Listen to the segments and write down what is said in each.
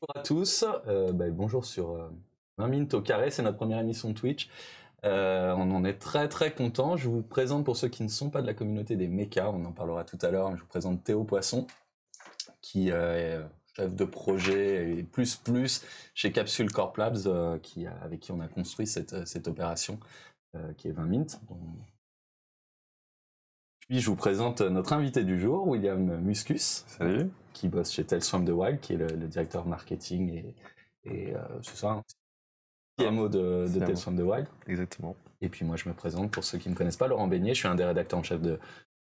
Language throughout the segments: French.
Bonjour à tous, bonjour sur 20 minutes au carré, c'est notre première émission Twitch. On en est très très content. Je vous présente pour ceux qui ne sont pas de la communauté des mechas, on en parlera tout à l'heure. Je vous présente Théo Poisson, qui est chef de projet et plus chez Capsule Corp Labs, avec qui on a construit cette opération qui est 20 minutes. Puis je vous présente notre invité du jour, William Muscus. Salut. Qui bosse chez Tales from the Wild, qui est le directeur marketing et c'est ça, CMO de Tales from the Wild. Exactement. Et puis moi je me présente pour ceux qui ne me connaissent pas, Laurent Beignet, je suis un des rédacteurs en chef de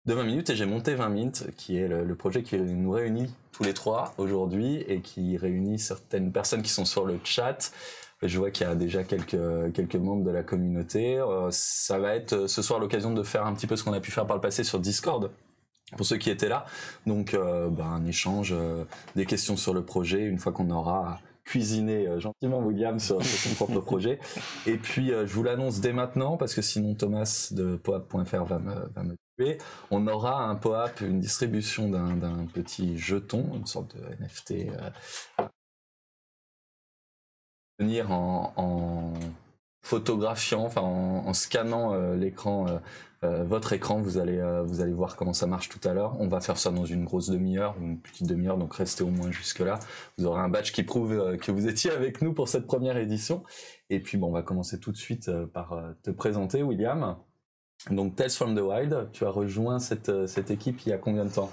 20 minutes et j'ai monté 20 minutes, qui est le projet qui nous réunit tous les trois aujourd'hui et qui réunit certaines personnes qui sont sur le chat. Je vois qu'il y a déjà quelques membres de la communauté. Ça va être ce soir l'occasion de faire un petit peu ce qu'on a pu faire par le passé sur Discord, pour ceux qui étaient là. Donc un échange, des questions sur le projet, une fois qu'on aura cuisiné gentiment William sur son propre projet. Et puis je vous l'annonce dès maintenant, parce que sinon Thomas de poap.fr va me tuer. On aura un POAP, une distribution d'un petit jeton, une sorte de NFT, venir en photographiant, enfin en scannant l'écran, votre écran, vous allez voir comment ça marche tout à l'heure. On va faire ça dans une grosse demi-heure, une petite demi-heure, donc restez au moins jusque là. Vous aurez un badge qui prouve que vous étiez avec nous pour cette première édition. Et puis on va commencer tout de suite par te présenter, William. Donc Tales from the Wild, tu as rejoint cette équipe il y a combien de temps?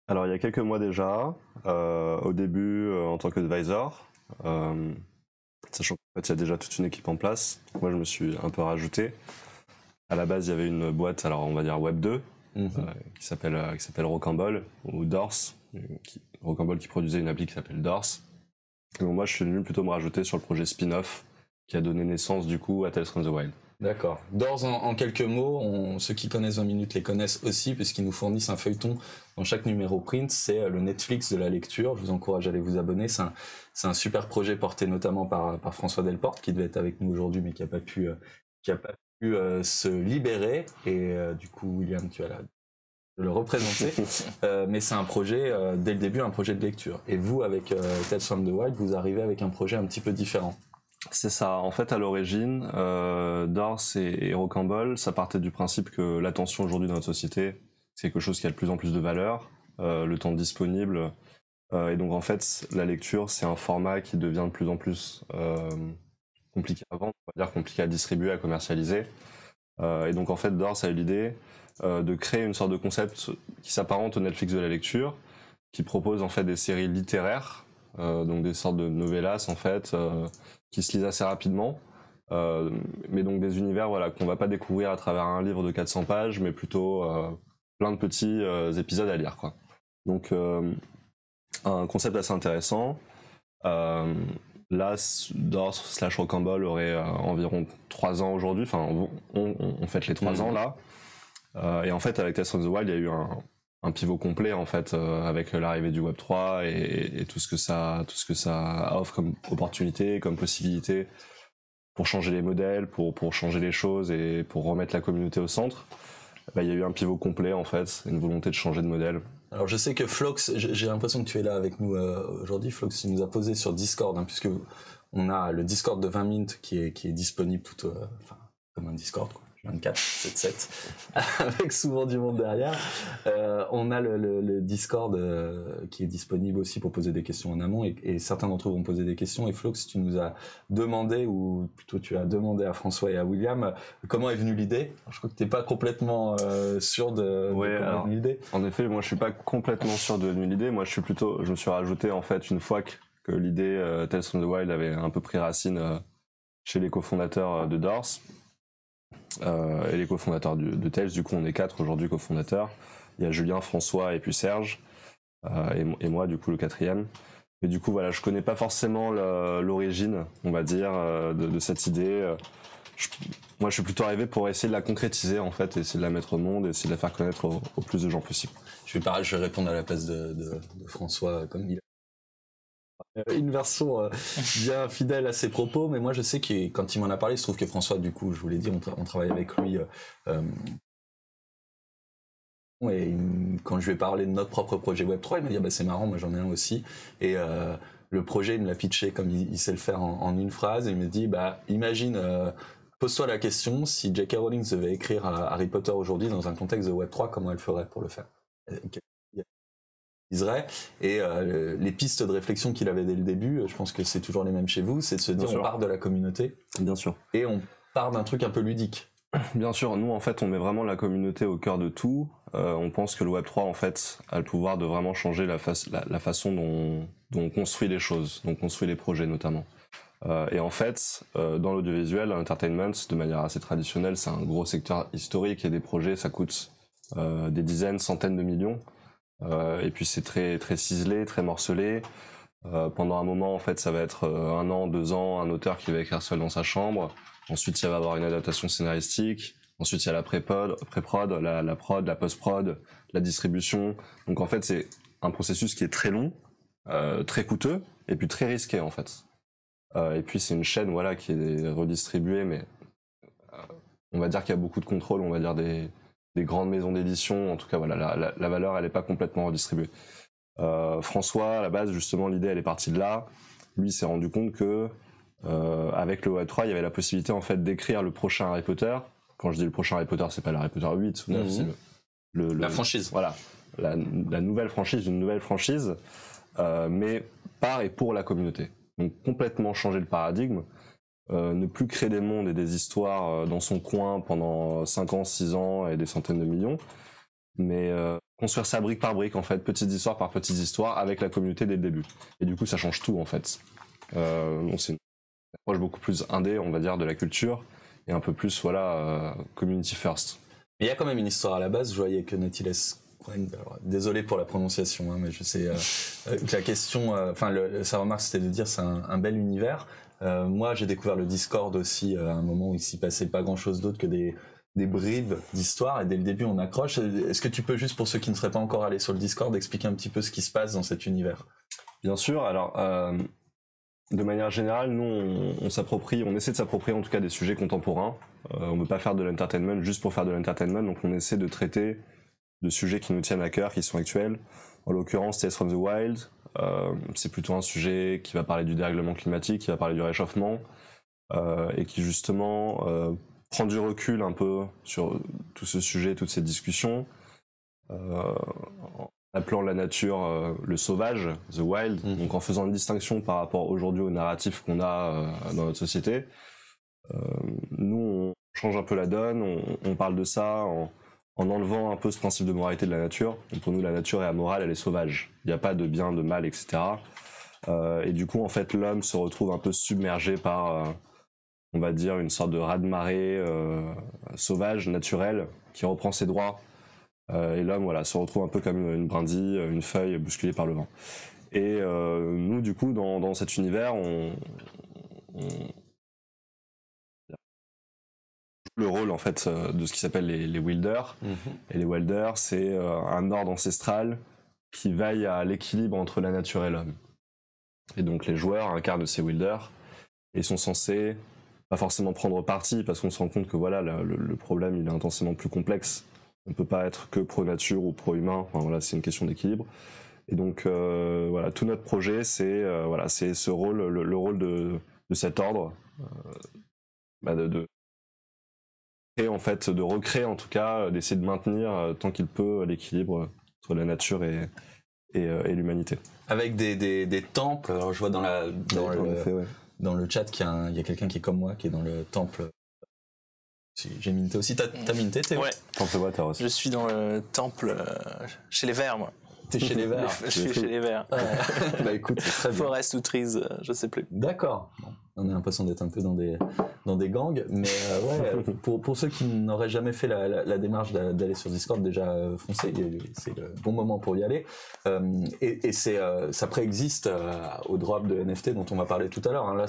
Alors il y a quelques mois déjà, au début en tant qu'advisor, sachant qu'en fait il y a déjà toute une équipe en place. Moi je me suis un peu rajouté. À la base il y avait une boîte, alors on va dire Web 2, qui s'appelle Rocambole ou Dorse, Rocambole qui produisait une appli qui s'appelle Dorse. Et donc moi je suis venu plutôt me rajouter sur le projet spin-off qui a donné naissance du coup à Tales from the Wild. D'accord. Dorse, en quelques mots, ceux qui connaissent 20 minutes les connaissent aussi, puisqu'ils nous fournissent un feuilleton dans chaque numéro print. C'est le Netflix de la lecture. Je vous encourage à aller vous abonner. C'est un super projet porté notamment par François Delporte, qui devait être avec nous aujourd'hui, mais qui a pas pu se libérer. Et du coup, William, tu as de le représenter. Mais c'est un projet, dès le début, un projet de lecture. Et vous, avec Tales from the Wild, vous arrivez avec un projet un petit peu différent. C'est ça. En fait, à l'origine, Dorse et Rocambole, ça partait du principe que l'attention aujourd'hui dans notre société, c'est quelque chose qui a de plus en plus de valeur, le temps disponible. Et donc, en fait, la lecture, c'est un format qui devient de plus en plus compliqué à vendre, on va dire compliqué à distribuer, à commercialiser. Et donc, en fait, Dorse a eu l'idée de créer une sorte de concept qui s'apparente au Netflix de la lecture, qui propose en fait des séries littéraires, donc des sortes de novellas en fait, qui se lisent assez rapidement, mais donc des univers voilà qu'on va pas découvrir à travers un livre de 400 pages, mais plutôt plein de petits épisodes à lire quoi. Donc un concept assez intéressant. Là, Dorse / Rocambole aurait environ 3 ans aujourd'hui, enfin on fête les 3 ans là, et en fait avec Tales from the Wild il y a eu un pivot complet en fait, avec l'arrivée du Web 3 et tout ce que ça offre comme opportunité, comme possibilité pour changer les modèles, pour changer les choses et pour remettre la communauté au centre. Il y a eu un pivot complet en fait, une volonté de changer de modèle. Alors je sais que Flox, j'ai l'impression que tu es là avec nous aujourd'hui. Flox, il nous a posé sur Discord, puisque on a le Discord de 20 minutes qui est disponible comme un Discord quoi. 24, 7, avec souvent du monde derrière. On a le Discord qui est disponible aussi pour poser des questions en amont, et certains d'entre eux vont poser des questions. Et Flox, tu nous as demandé, ou plutôt tu as demandé à François et à William, comment est venue l'idée. Je crois que t'es pas complètement sûr de comment est venue l'idée. En effet, moi je suis pas complètement sûr de l'idée. Moi je me suis rajouté en fait une fois que l'idée Tales from the Wild avait un peu pris racine chez les cofondateurs de Dorse. Et les cofondateurs de Tales, du coup on est 4 aujourd'hui cofondateurs. Il y a Julien, François et puis Serge, et moi du coup le 4e. Et du coup voilà, je connais pas forcément l'origine, on va dire, de cette idée. Moi je suis plutôt arrivé pour essayer de la concrétiser en fait, essayer de la mettre au monde, essayer de la faire connaître au plus de gens possible. Je vais répondre à la place de François, comme il une version bien fidèle à ses propos, mais moi je sais que quand il m'en a parlé, il se trouve que François, du coup, je vous l'ai dit, on travaille avec lui, et quand je lui ai parlé de notre propre projet Web3, il m'a dit c'est marrant, moi j'en ai un aussi, et le projet, il me l'a pitché comme il sait le faire en une phrase, et il me dit, imagine, pose-toi la question, si J.K. Rowling devait écrire Harry Potter aujourd'hui dans un contexte de Web3, comment elle ferait pour le faire? Et les pistes de réflexion qu'il avait dès le début, je pense que c'est toujours les mêmes chez vous, c'est de se dire on part de la communauté. Bien sûr. Et on part d'un truc un peu ludique. Bien sûr, nous en fait on met vraiment la communauté au cœur de tout. On pense que le Web3 en fait a le pouvoir de vraiment changer la façon dont on construit les choses, dont on construit les projets notamment. Et en fait, dans l'audiovisuel, l'entertainment, de manière assez traditionnelle, c'est un gros secteur historique et des projets ça coûte des dizaines, centaines de millions. Et puis c'est très très ciselé, très morcelé. Pendant un moment, en fait, ça va être 1 an, 2 ans, un auteur qui va écrire seul dans sa chambre. Ensuite, il va avoir une adaptation scénaristique. Ensuite, il y a la pré-prod, la prod, la post-prod, la distribution. Donc en fait, c'est un processus qui est très long, très coûteux, et puis très risqué en fait. Et puis c'est une chaîne, voilà, qui est redistribuée, mais on va dire qu'il y a beaucoup de contrôle, on va dire des grandes maisons d'édition. En tout cas, voilà, la valeur, elle n'est pas complètement redistribuée. François, à la base, justement, l'idée, elle est partie de là. Lui, s'est rendu compte que avec le Web3, il y avait la possibilité en fait d'écrire le prochain Harry Potter. Quand je dis le prochain Harry Potter, c'est pas le Harry Potter 8 ou 9, c'est la franchise. Voilà, la nouvelle franchise d'une nouvelle franchise, mais par et pour la communauté. Donc complètement changer le paradigme, ne plus créer des mondes et des histoires dans son coin pendant 5 ans, 6 ans et des centaines de millions, mais construire ça brique par brique en fait, petites histoires par petites histoires avec la communauté dès le début. Et du coup, ça change tout en fait. Donc c'est une approche beaucoup plus indé, on va dire, de la culture et un peu plus community first. Il y a quand même une histoire à la base. Je voyais que Nautilus, désolé pour la prononciation, mais je sais que la question, sa remarque c'était de dire c'est un bel univers. Moi, j'ai découvert le Discord aussi à un moment où il s'y passait pas grand-chose d'autre que des bribes d'histoire, et dès le début on accroche. Est-ce que tu peux juste, pour ceux qui ne seraient pas encore allés sur le Discord, expliquer un petit peu ce qui se passe dans cet univers? Bien sûr. Alors de manière générale, nous on essaie de s'approprier en tout cas des sujets contemporains. On ne veut pas faire de l'entertainment juste pour faire de l'entertainment, donc on essaie de traiter de sujets qui nous tiennent à cœur, qui sont actuels. En l'occurrence, Tales from the Wild, c'est plutôt un sujet qui va parler du dérèglement climatique, qui va parler du réchauffement, et qui justement prend du recul un peu sur tout ce sujet, toutes ces discussions, en appelant la nature le sauvage, the wild, donc en faisant une distinction par rapport aujourd'hui au narratif qu'on a dans notre société. Nous, on change un peu la donne, on parle de ça en enlevant un peu ce principe de moralité de la nature. Donc pour nous, la nature est amorale, elle est sauvage. Il n'y a pas de bien, de mal, etc. Et du coup, en fait, l'homme se retrouve un peu submergé par, on va dire, une sorte de raz-de-marée sauvage, naturel, qui reprend ses droits. Et l'homme, voilà, se retrouve un peu comme une brindille, une feuille bousculée par le vent. Et nous, du coup, dans cet univers, on le rôle en fait de ce qui s'appelle les Wilders. Et les Wilders, c'est un ordre ancestral qui veille à l'équilibre entre la nature et l'homme. Et donc les joueurs incarnent ces Wilders et sont censés pas forcément prendre parti, parce qu'on se rend compte que voilà, le problème il est intensément plus complexe. On peut pas être que pro-nature ou pro-humain, enfin, voilà, c'est une question d'équilibre. Et donc voilà, tout notre projet, c'est c'est ce rôle, le rôle de cet ordre, et en fait de recréer, en tout cas d'essayer de maintenir tant qu'il peut l'équilibre entre la nature et l'humanité. Avec des temples. Alors je vois dans le chat qu'il y a quelqu'un qui est comme moi, qui est dans le temple. J'ai minté aussi. T'as minté, Théo? Ouais. Temple Water aussi. Je suis dans le temple chez les Verts, moi. T'es chez les Verts? Je suis chez les Verts. Bah écoute, c'est très bien. Forest ou Trees, je sais plus. D'accord. Bon, on a l'impression d'être un peu dans des gangs, mais pour ceux qui n'auraient jamais fait la démarche d'aller sur Discord, déjà foncez, c'est le bon moment pour y aller. Et ça préexiste au drop de NFT dont on va parler tout à l'heure. Hein. Là,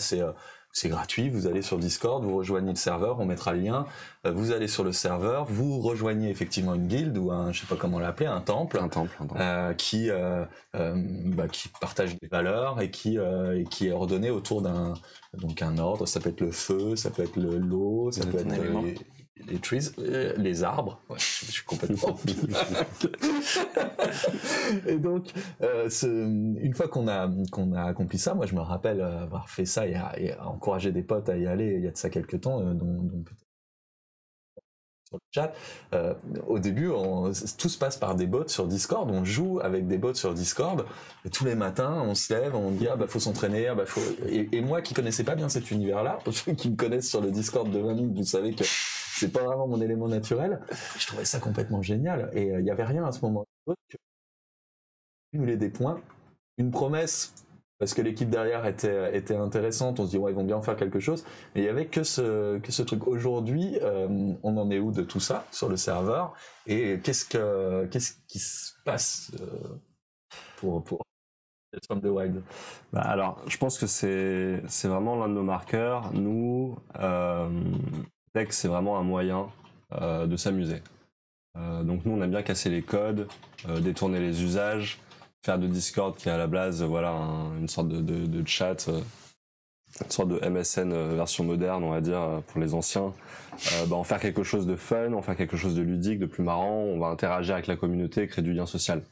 c'est gratuit, vous allez sur Discord, vous rejoignez le serveur, on mettra le lien, vous allez sur le serveur, vous rejoignez effectivement une guilde ou je sais pas comment l'appeler, un temple. Qui partage des valeurs et qui est ordonné autour d'un ordre. Ça peut être le feu, ça peut être l'eau, ça peut être les trees, les arbres. Ouais, je suis suis complètement Et donc, une fois qu'on a accompli ça, moi je me rappelle avoir fait ça et encouragé des potes à y aller il y a de ça quelques temps, dont peut-être sur le chat. Au début, tout se passe par des bots sur Discord. On joue avec des bots sur Discord. Et tous les matins, on se lève, on dit faut s'entraîner, faut. Et moi qui connaissais pas bien cet univers-là, pour ceux qui me connaissent sur le Discord de 20 minutes, vous savez que c'est pas vraiment mon élément naturel. Je trouvais ça complètement génial. Et il y avait rien à ce moment d'autre que cumuler des points, une promesse. Parce que l'équipe derrière était intéressante, on se dit ils vont bien faire quelque chose, mais il y avait que ce truc. Aujourd'hui, on en est où de tout ça sur le serveur et qu'est-ce qui se passe pour Tales from the Wild? Alors, je pense que c'est vraiment l'un de nos marqueurs. Nous, Tech, c'est vraiment un moyen de s'amuser. Donc nous, on aime bien casser les codes, détourner les usages, faire de Discord qui est à la base une sorte de chat, une sorte de MSN version moderne, on va dire, pour les anciens. En faire quelque chose de fun, en faire quelque chose de ludique, de plus marrant, on va interagir avec la communauté, créer du lien social.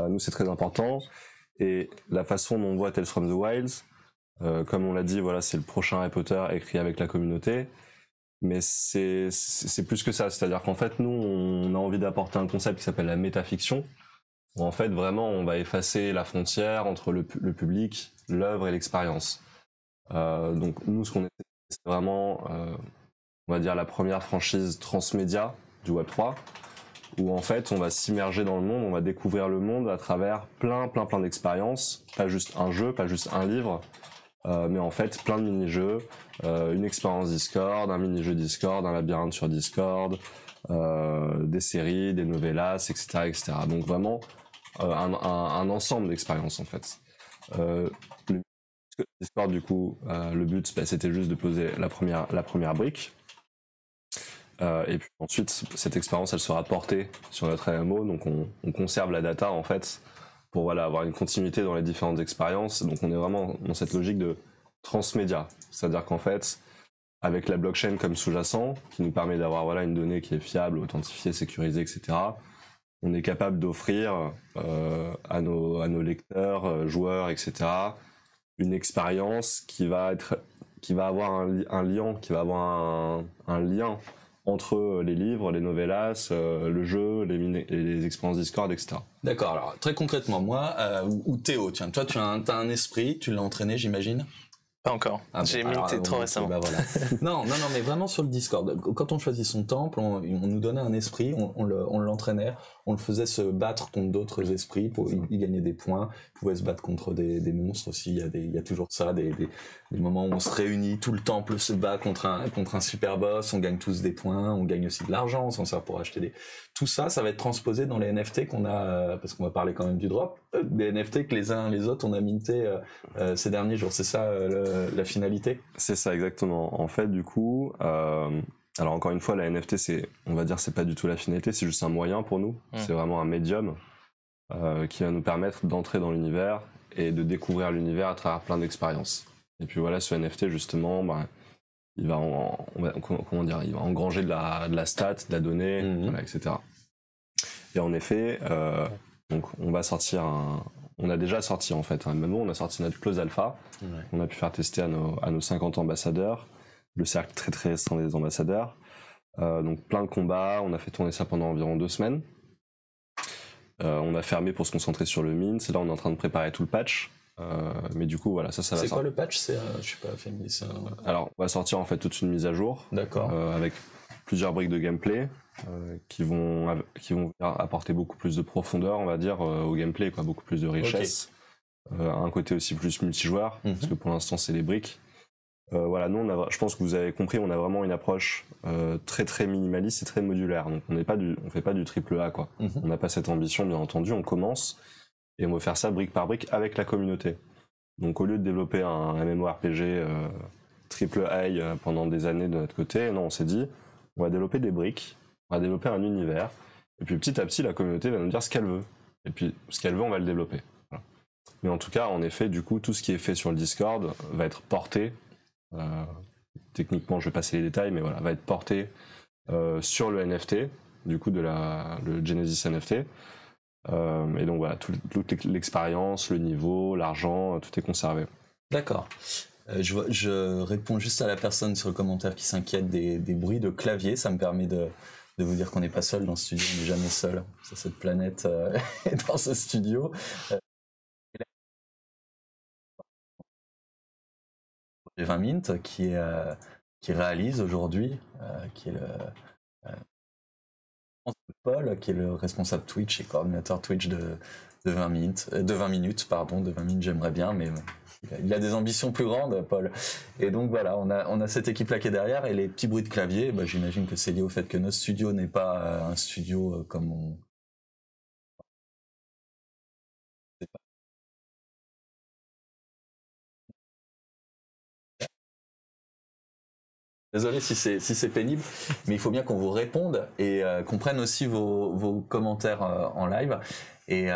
Nous, c'est très important. Et la façon dont on voit Tales from the Wilds, comme on l'a dit, c'est le prochain Harry Potter écrit avec la communauté. Mais c'est plus que ça. C'est-à-dire qu'en fait, nous, on a envie d'apporter un concept qui s'appelle la métafiction, où en fait, vraiment, on va effacer la frontière entre le public, l'œuvre et l'expérience. Donc nous, ce qu'on essaie, c'est vraiment, on va dire, la première franchise transmédia du Web3, où en fait, on va s'immerger dans le monde, on va découvrir le monde à travers plein d'expériences, pas juste un jeu, pas juste un livre, mais en fait, plein de mini-jeux, une expérience Discord, un mini-jeu Discord, un labyrinthe sur Discord, des séries, des novellas, etc. Donc vraiment, un ensemble d'expériences en fait. Le Discord du coup, le but c'était juste de poser la première brique, et puis ensuite cette expérience elle sera portée sur notre MMO, donc on conserve la data en fait pour avoir une continuité dans les différentes expériences. Donc on est vraiment dans cette logique de transmédia, c'est-à-dire qu'en fait avec la blockchain comme sous-jacent qui nous permet d'avoir une donnée qui est fiable, authentifiée, sécurisée, etc. On est capable d'offrir à nos lecteurs, joueurs, etc. une expérience qui va avoir un lien entre les livres, les novellas, le jeu, les expériences Discord, etc. D'accord. Alors très concrètement, moi ou Théo, tiens, toi tu as un esprit, tu l'as entraîné, j'imagine. Pas encore. J'ai minté trop récemment. Voilà. non, mais vraiment sur le Discord. Quand on choisit son temple, on nous donnait un esprit, on l'entraînait, on le faisait se battre contre d'autres esprits, il gagnait des points, il pouvait se battre contre des monstres aussi. Il y a toujours ça, des moments où on se réunit, tout le temple se bat contre un super boss, on gagne tous des points, on gagne aussi de l'argent, on s'en sert pour acheter tout ça va être transposé dans les NFT qu'on a, parce qu'on va parler quand même du drop, des NFT que les uns les autres on a minté ces derniers jours. C'est ça la finalité? C'est ça exactement. En fait, du coup, alors encore une fois, la NFT, on va dire, c'est pas du tout la finalité, c'est juste un moyen pour nous. C'est vraiment un médium qui va nous permettre d'entrer dans l'univers et de découvrir l'univers à travers plein d'expériences. Et puis ce NFT justement, il va il va engranger de la stat, de la donnée, etc. Et en effet, donc on va sortir on a déjà sorti en fait, même on a sorti notre close alpha, on a pu faire tester à nos 50 ambassadeurs, le cercle très très restreint des ambassadeurs, donc plein de combats, on a fait tourner ça pendant environ 2 semaines, on a fermé pour se concentrer sur le mint, là on est en train de préparer tout le patch, mais du coup ça va sortir. C'est quoi le patch? Je suis pas familier ça. Alors on va sortir en fait toute une mise à jour, d'accord, avec plusieurs briques de gameplay qui vont apporter beaucoup plus de profondeur, on va dire, au gameplay, beaucoup plus de richesse. Un côté aussi plus multijoueur, parce que pour l'instant c'est les briques. Nous, je pense que vous avez compris, on a vraiment une approche très très minimaliste et très modulaire. Donc on fait pas du triple A quoi. On n'a pas cette ambition, bien entendu. On commence et on veut faire ça brique par brique avec la communauté. Donc au lieu de développer un MMORPG triple A pendant des années de notre côté, non, on s'est dit on va développer des briques, on va développer un univers, et puis petit à petit la communauté va nous dire ce qu'elle veut. Et puis ce qu'elle veut, on va le développer. Voilà. Mais en tout cas, en effet, du coup, tout ce qui est fait sur le Discord va être porté. Techniquement, je vais passer les détails, mais va être porté sur le NFT du coup, le Genesis NFT. Et donc voilà, toute l'expérience, le niveau, l'argent, tout est conservé. D'accord. Je réponds juste à la personne sur le commentaire qui s'inquiète des bruits de clavier. Ça me permet de vous dire qu'on n'est pas seul dans ce studio, on n'est jamais seul sur cette planète et dans ce studio. J'ai 20 Mint qui réalise aujourd'hui, qui est Paul, qui est le responsable Twitch et coordinateur Twitch de 20 minutes, j'aimerais bien, mais il a des ambitions plus grandes, Paul. Et donc voilà, on a cette équipe-là qui est derrière, et les petits bruits de clavier, j'imagine que c'est lié au fait que notre studio n'est pas un studio comme on... Désolé si c'est pénible, mais il faut bien qu'on vous réponde et qu'on prenne aussi vos commentaires en live. Et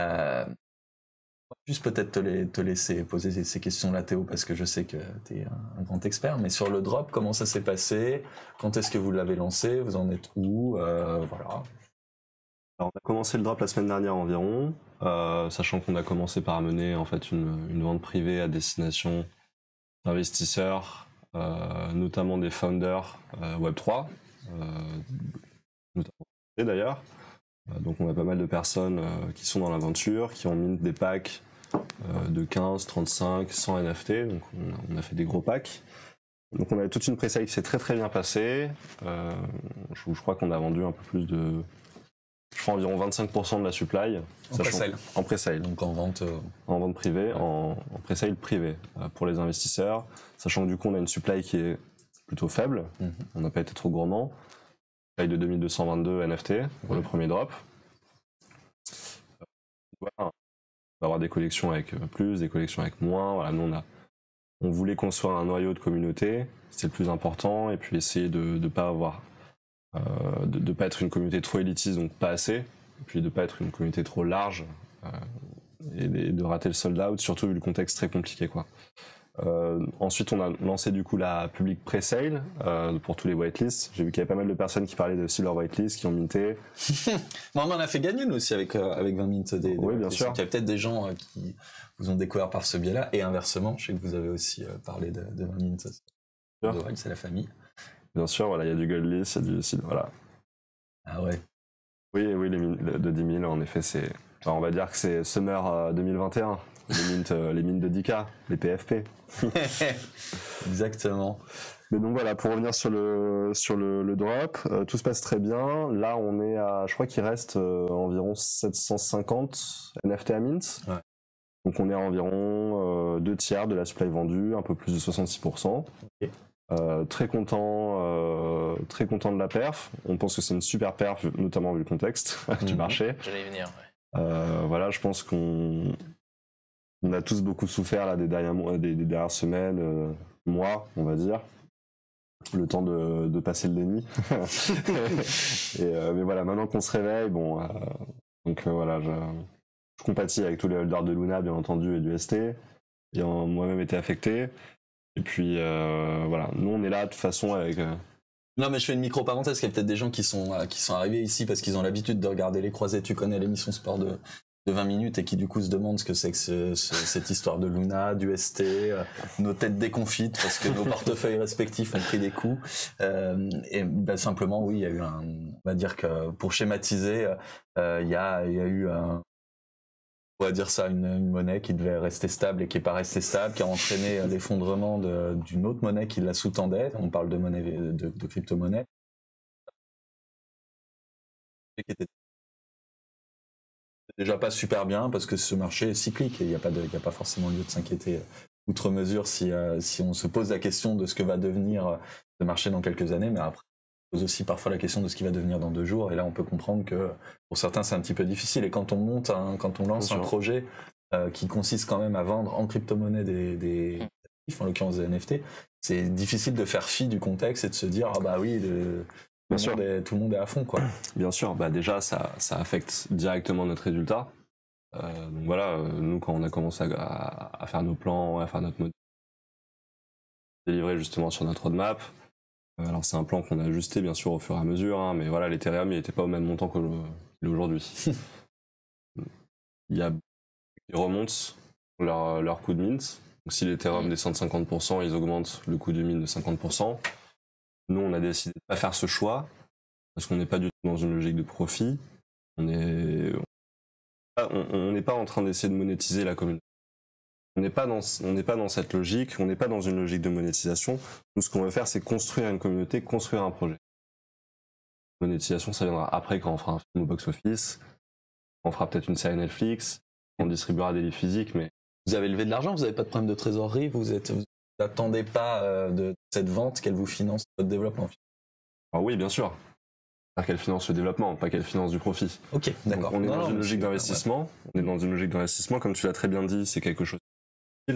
juste peut-être te laisser poser ces questions-là, Théo, parce que je sais que tu es un grand expert. Mais sur le drop, comment ça s'est passé? Quand est-ce que vous l'avez lancé? Vous en êtes où? Voilà. Alors, on a commencé le drop la semaine dernière environ, sachant qu'on a commencé par amener en fait une vente privée à destination d'investisseurs, notamment des founders Web3, notamment d'ailleurs. Donc on a pas mal de personnes qui sont dans l'aventure, qui ont mis des packs de 15, 35, 100 NFT, donc on a fait des gros packs. Donc on a toute une pré-sale qui s'est très très bien passée. Je crois qu'on a vendu un peu plus de... Je crois environ 25% de la supply. En pré-sale. Donc en vente... En vente privée, en pré-sale privé pour les investisseurs. Sachant que du coup on a une supply qui est plutôt faible. On n'a pas été trop gourmand. Supply de 2222 NFT pour le premier drop. Voilà. On va avoir des collections avec plus, des collections avec moins. Voilà, nous on voulait construire un noyau de communauté, c'était le plus important, et puis essayer de pas avoir... de pas être une communauté trop élitiste, donc pas assez, et puis de pas être une communauté trop large, et de rater le sold out, surtout vu le contexte très compliqué, quoi. Ensuite, on a lancé du coup la public pre-sale pour tous les whitelists. J'ai vu qu'il y avait pas mal de personnes qui parlaient de aussi leur whitelist, qui ont minté. On en a fait gagner nous aussi avec 20 Mint. Oui, bien sûr. Il y a peut-être des gens qui vous ont découvert par ce biais-là, et inversement, je sais que vous avez aussi parlé de 20 Mint. C'est la famille. Bien sûr, voilà, il y a du Goldlist, il y a du site, voilà. Ah ouais. Oui, les mines de 10 000, en effet, c'est... Enfin, on va dire que c'est Summer 2021. Les mines de 10K, les PFP. Exactement. Mais donc voilà, pour revenir sur le drop, tout se passe très bien. Là, on est à, je crois qu'il reste environ 750 NFT à mint. Ouais. Donc on est à environ 2/3 de la supply vendue, un peu plus de 66%. Okay. Très content de la perf. On pense que c'est une super perf, notamment vu le contexte du marché. J'allais y venir. Ouais. Voilà, je pense qu'on a tous beaucoup souffert là des dernières semaines, mois, on va dire. Le temps de passer le déni. Mais voilà, maintenant qu'on se réveille, bon, voilà, je compatis avec tous les holders de Luna, bien entendu, et du ST, ayant moi-même été affecté. Et puis voilà, nous on est là de toute façon avec... Non mais je fais une micro-parenthèse, il y a peut-être des gens qui sont arrivés ici parce qu'ils ont l'habitude de regarder les croisés, tu connais l'émission sport de 20 minutes, et qui du coup se demandent ce que c'est que cette histoire de Luna, du ST, nos têtes déconfites parce que nos portefeuilles respectifs ont pris des coups. Et simplement oui, il y a eu on va dire que pour schématiser, il y a eu on va dire ça, une monnaie qui devait rester stable et qui n'est pas restée stable, qui a entraîné l'effondrement d'une autre monnaie qui la sous-tendait. On parle de monnaie, de crypto-monnaie. Qui était déjà pas super bien parce que ce marché est cyclique et il n'y a pas forcément lieu de s'inquiéter outre mesure si on se pose la question de ce que va devenir le marché dans quelques années, mais après on pose aussi parfois la question de ce qui va devenir dans 2 jours, et là on peut comprendre que pour certains c'est un petit peu difficile, et quand on lance un projet qui consiste quand même à vendre en crypto-monnaie des actifs, en l'occurrence des NFT, c'est difficile de faire fi du contexte et de se dire ah bah oui, tout le monde est à fond, quoi. Bien sûr, bah déjà ça affecte directement notre résultat. Donc voilà, nous quand on a commencé à faire nos plans, à faire notre modèle, délivrer justement sur notre roadmap, Alors c'est un plan qu'on a ajusté bien sûr au fur et à mesure, hein, mais voilà, l'Ethereum il n'était pas au même montant qu'il est aujourd'hui. Il y a ils remontent leur coût de mint. Donc si l'Ethereum descend de 50%, ils augmentent le coût de mint de 50%. Nous, on a décidé de ne pas faire ce choix parce qu'on n'est pas du tout dans une logique de profit. On n'est pas en train d'essayer de monétiser la communauté. On n'est pas dans cette logique, on n'est pas dans une logique de monétisation. Nous, ce qu'on veut faire, c'est construire une communauté, construire un projet. Monétisation, ça viendra après quand on fera un film au box-office, on fera peut-être une série Netflix, on distribuera des livres physiques, mais... Vous avez levé de l'argent, vous n'avez pas de problème de trésorerie, vous n'attendez pas de cette vente qu'elle vous finance votre développement. Alors oui, bien sûr. C'est-à-dire qu'elle finance le développement, pas qu'elle finance du profit. Ok, d'accord. Donc on est dans une logique d'investissement. Ouais. On est dans une logique d'investissement, comme tu l'as très bien dit, c'est quelque chose. Du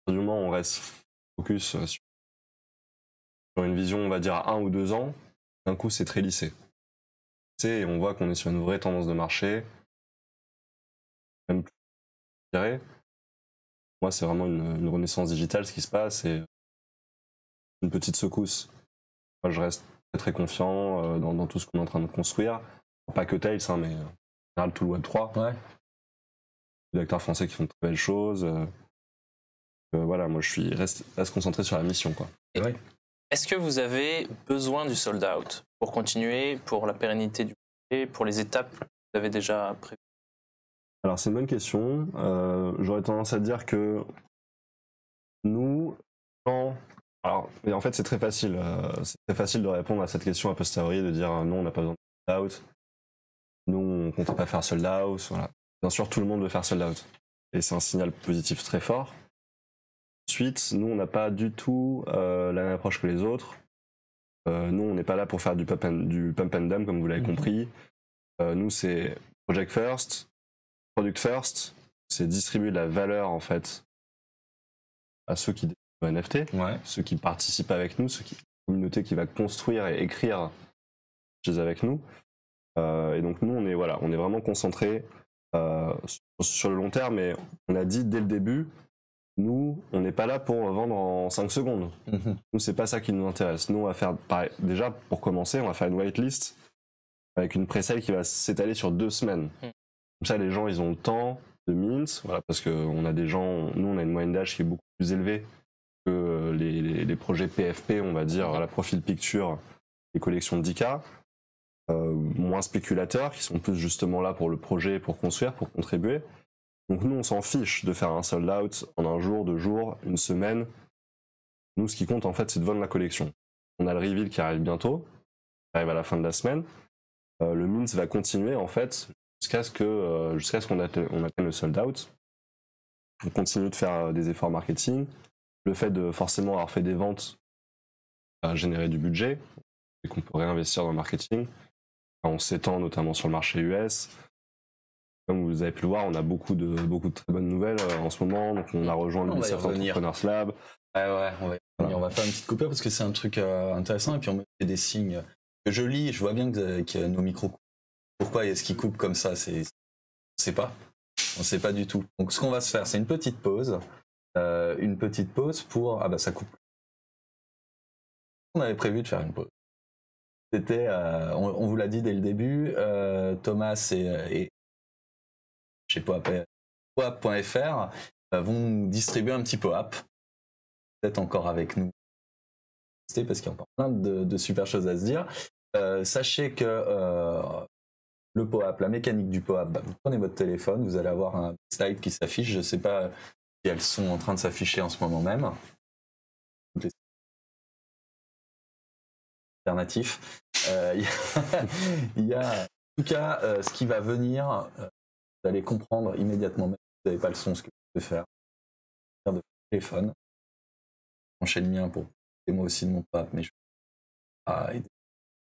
moment où on reste focus sur une vision, on va dire à 1 ou 2 ans, d'un coup c'est très lissé. Et on voit qu'on est sur une vraie tendance de marché. Même plus, je dirais. Moi, c'est vraiment une renaissance digitale, ce qui se passe, et une petite secousse. Moi, je reste très confiant dans tout ce qu'on est en train de construire. Pas que Tails, hein, mais en général tout le Web3. Ouais. Des acteurs français qui font de très belles choses. Voilà, moi je reste concentré sur la mission, quoi. Ouais. Est-ce que vous avez besoin du sold out pour continuer, pour la pérennité du projet, pour les étapes que vous avez déjà prévues? Alors c'est une bonne question. J'aurais tendance à dire que nous, mais en fait c'est très facile. C'est très facile de répondre à cette question a posteriori, de dire non, on n'a pas besoin de sold out. Nous, on ne comptait pas faire sold out. Voilà. Bien sûr, tout le monde veut faire sold out. Et c'est un signal positif très fort. Ensuite, nous, on n'a pas du tout la même approche que les autres. Nous, on n'est pas là pour faire du pump and dump, comme vous l'avez compris. Nous, c'est project first, product first. C'est distribuer de la valeur, en fait, à ceux qui développent NFT, ceux qui participent avec nous, la communauté qui va construire et écrire avec nous. Et donc, nous, on est vraiment concentrés sur le long terme. Mais on a dit dès le début, nous, on n'est pas là pour vendre en 5 secondes. Nous, c'est pas ça qui nous intéresse. Nous, on va faire, déjà, pour commencer, on va faire une whitelist avec une pré-sale qui va s'étaler sur 2 semaines. Comme ça, les gens, ils ont le temps de mint, voilà, parce qu'on a des gens, nous, on a une moyenne d'âge qui est beaucoup plus élevée que les projets PFP, on va dire, la profil picture, les collections de 10K, moins spéculateurs, qui sont plus justement là pour le projet, pour construire, pour contribuer. Donc nous, on s'en fiche de faire un sold out en 1 jour, 2 jours, 1 semaine. Nous, ce qui compte, en fait, c'est de vendre la collection. On a le reveal qui arrive bientôt, qui arrive à la fin de la semaine. Le mint va continuer, en fait, jusqu'à ce qu'on atteigne le sold out. On continue de faire des efforts marketing. Le fait de forcément avoir fait des ventes va générer du budget et qu'on peut réinvestir dans le marketing. On s'étend notamment sur le marché US. Comme vous avez pu le voir, on a beaucoup de très bonnes nouvelles en ce moment. Donc on a rejoint le Ubisoft Entrepreneurs Lab. On va faire une petite coupure parce que c'est un truc intéressant et puis on met des signes que je lis. Je vois bien que nos micros coupent. Pourquoi est-ce qu'ils coupent comme ça? On sait pas. On sait pas du tout. Donc ce qu'on va se faire, c'est une petite pause. Pour... Ah bah ça coupe. On avait prévu de faire une pause. C'était, on vous l'a dit dès le début, Thomas et chez POAP.fr vont distribuer un petit POAP. Vous êtes encore avec nous parce qu'il y a encore plein de super choses à se dire. Sachez que le POAP, la mécanique du POAP, vous prenez votre téléphone, vous allez avoir un slide qui s'affiche. Je ne sais pas si elles sont en train de s'afficher en ce moment même. Alternatif. Il y a en tout cas ce qui va venir. Vous allez comprendre immédiatement, même si vous n'avez pas le son, ce que vous pouvez faire. De téléphone. Brancher le mien pour moi aussi de mon POAP, mais je vais aider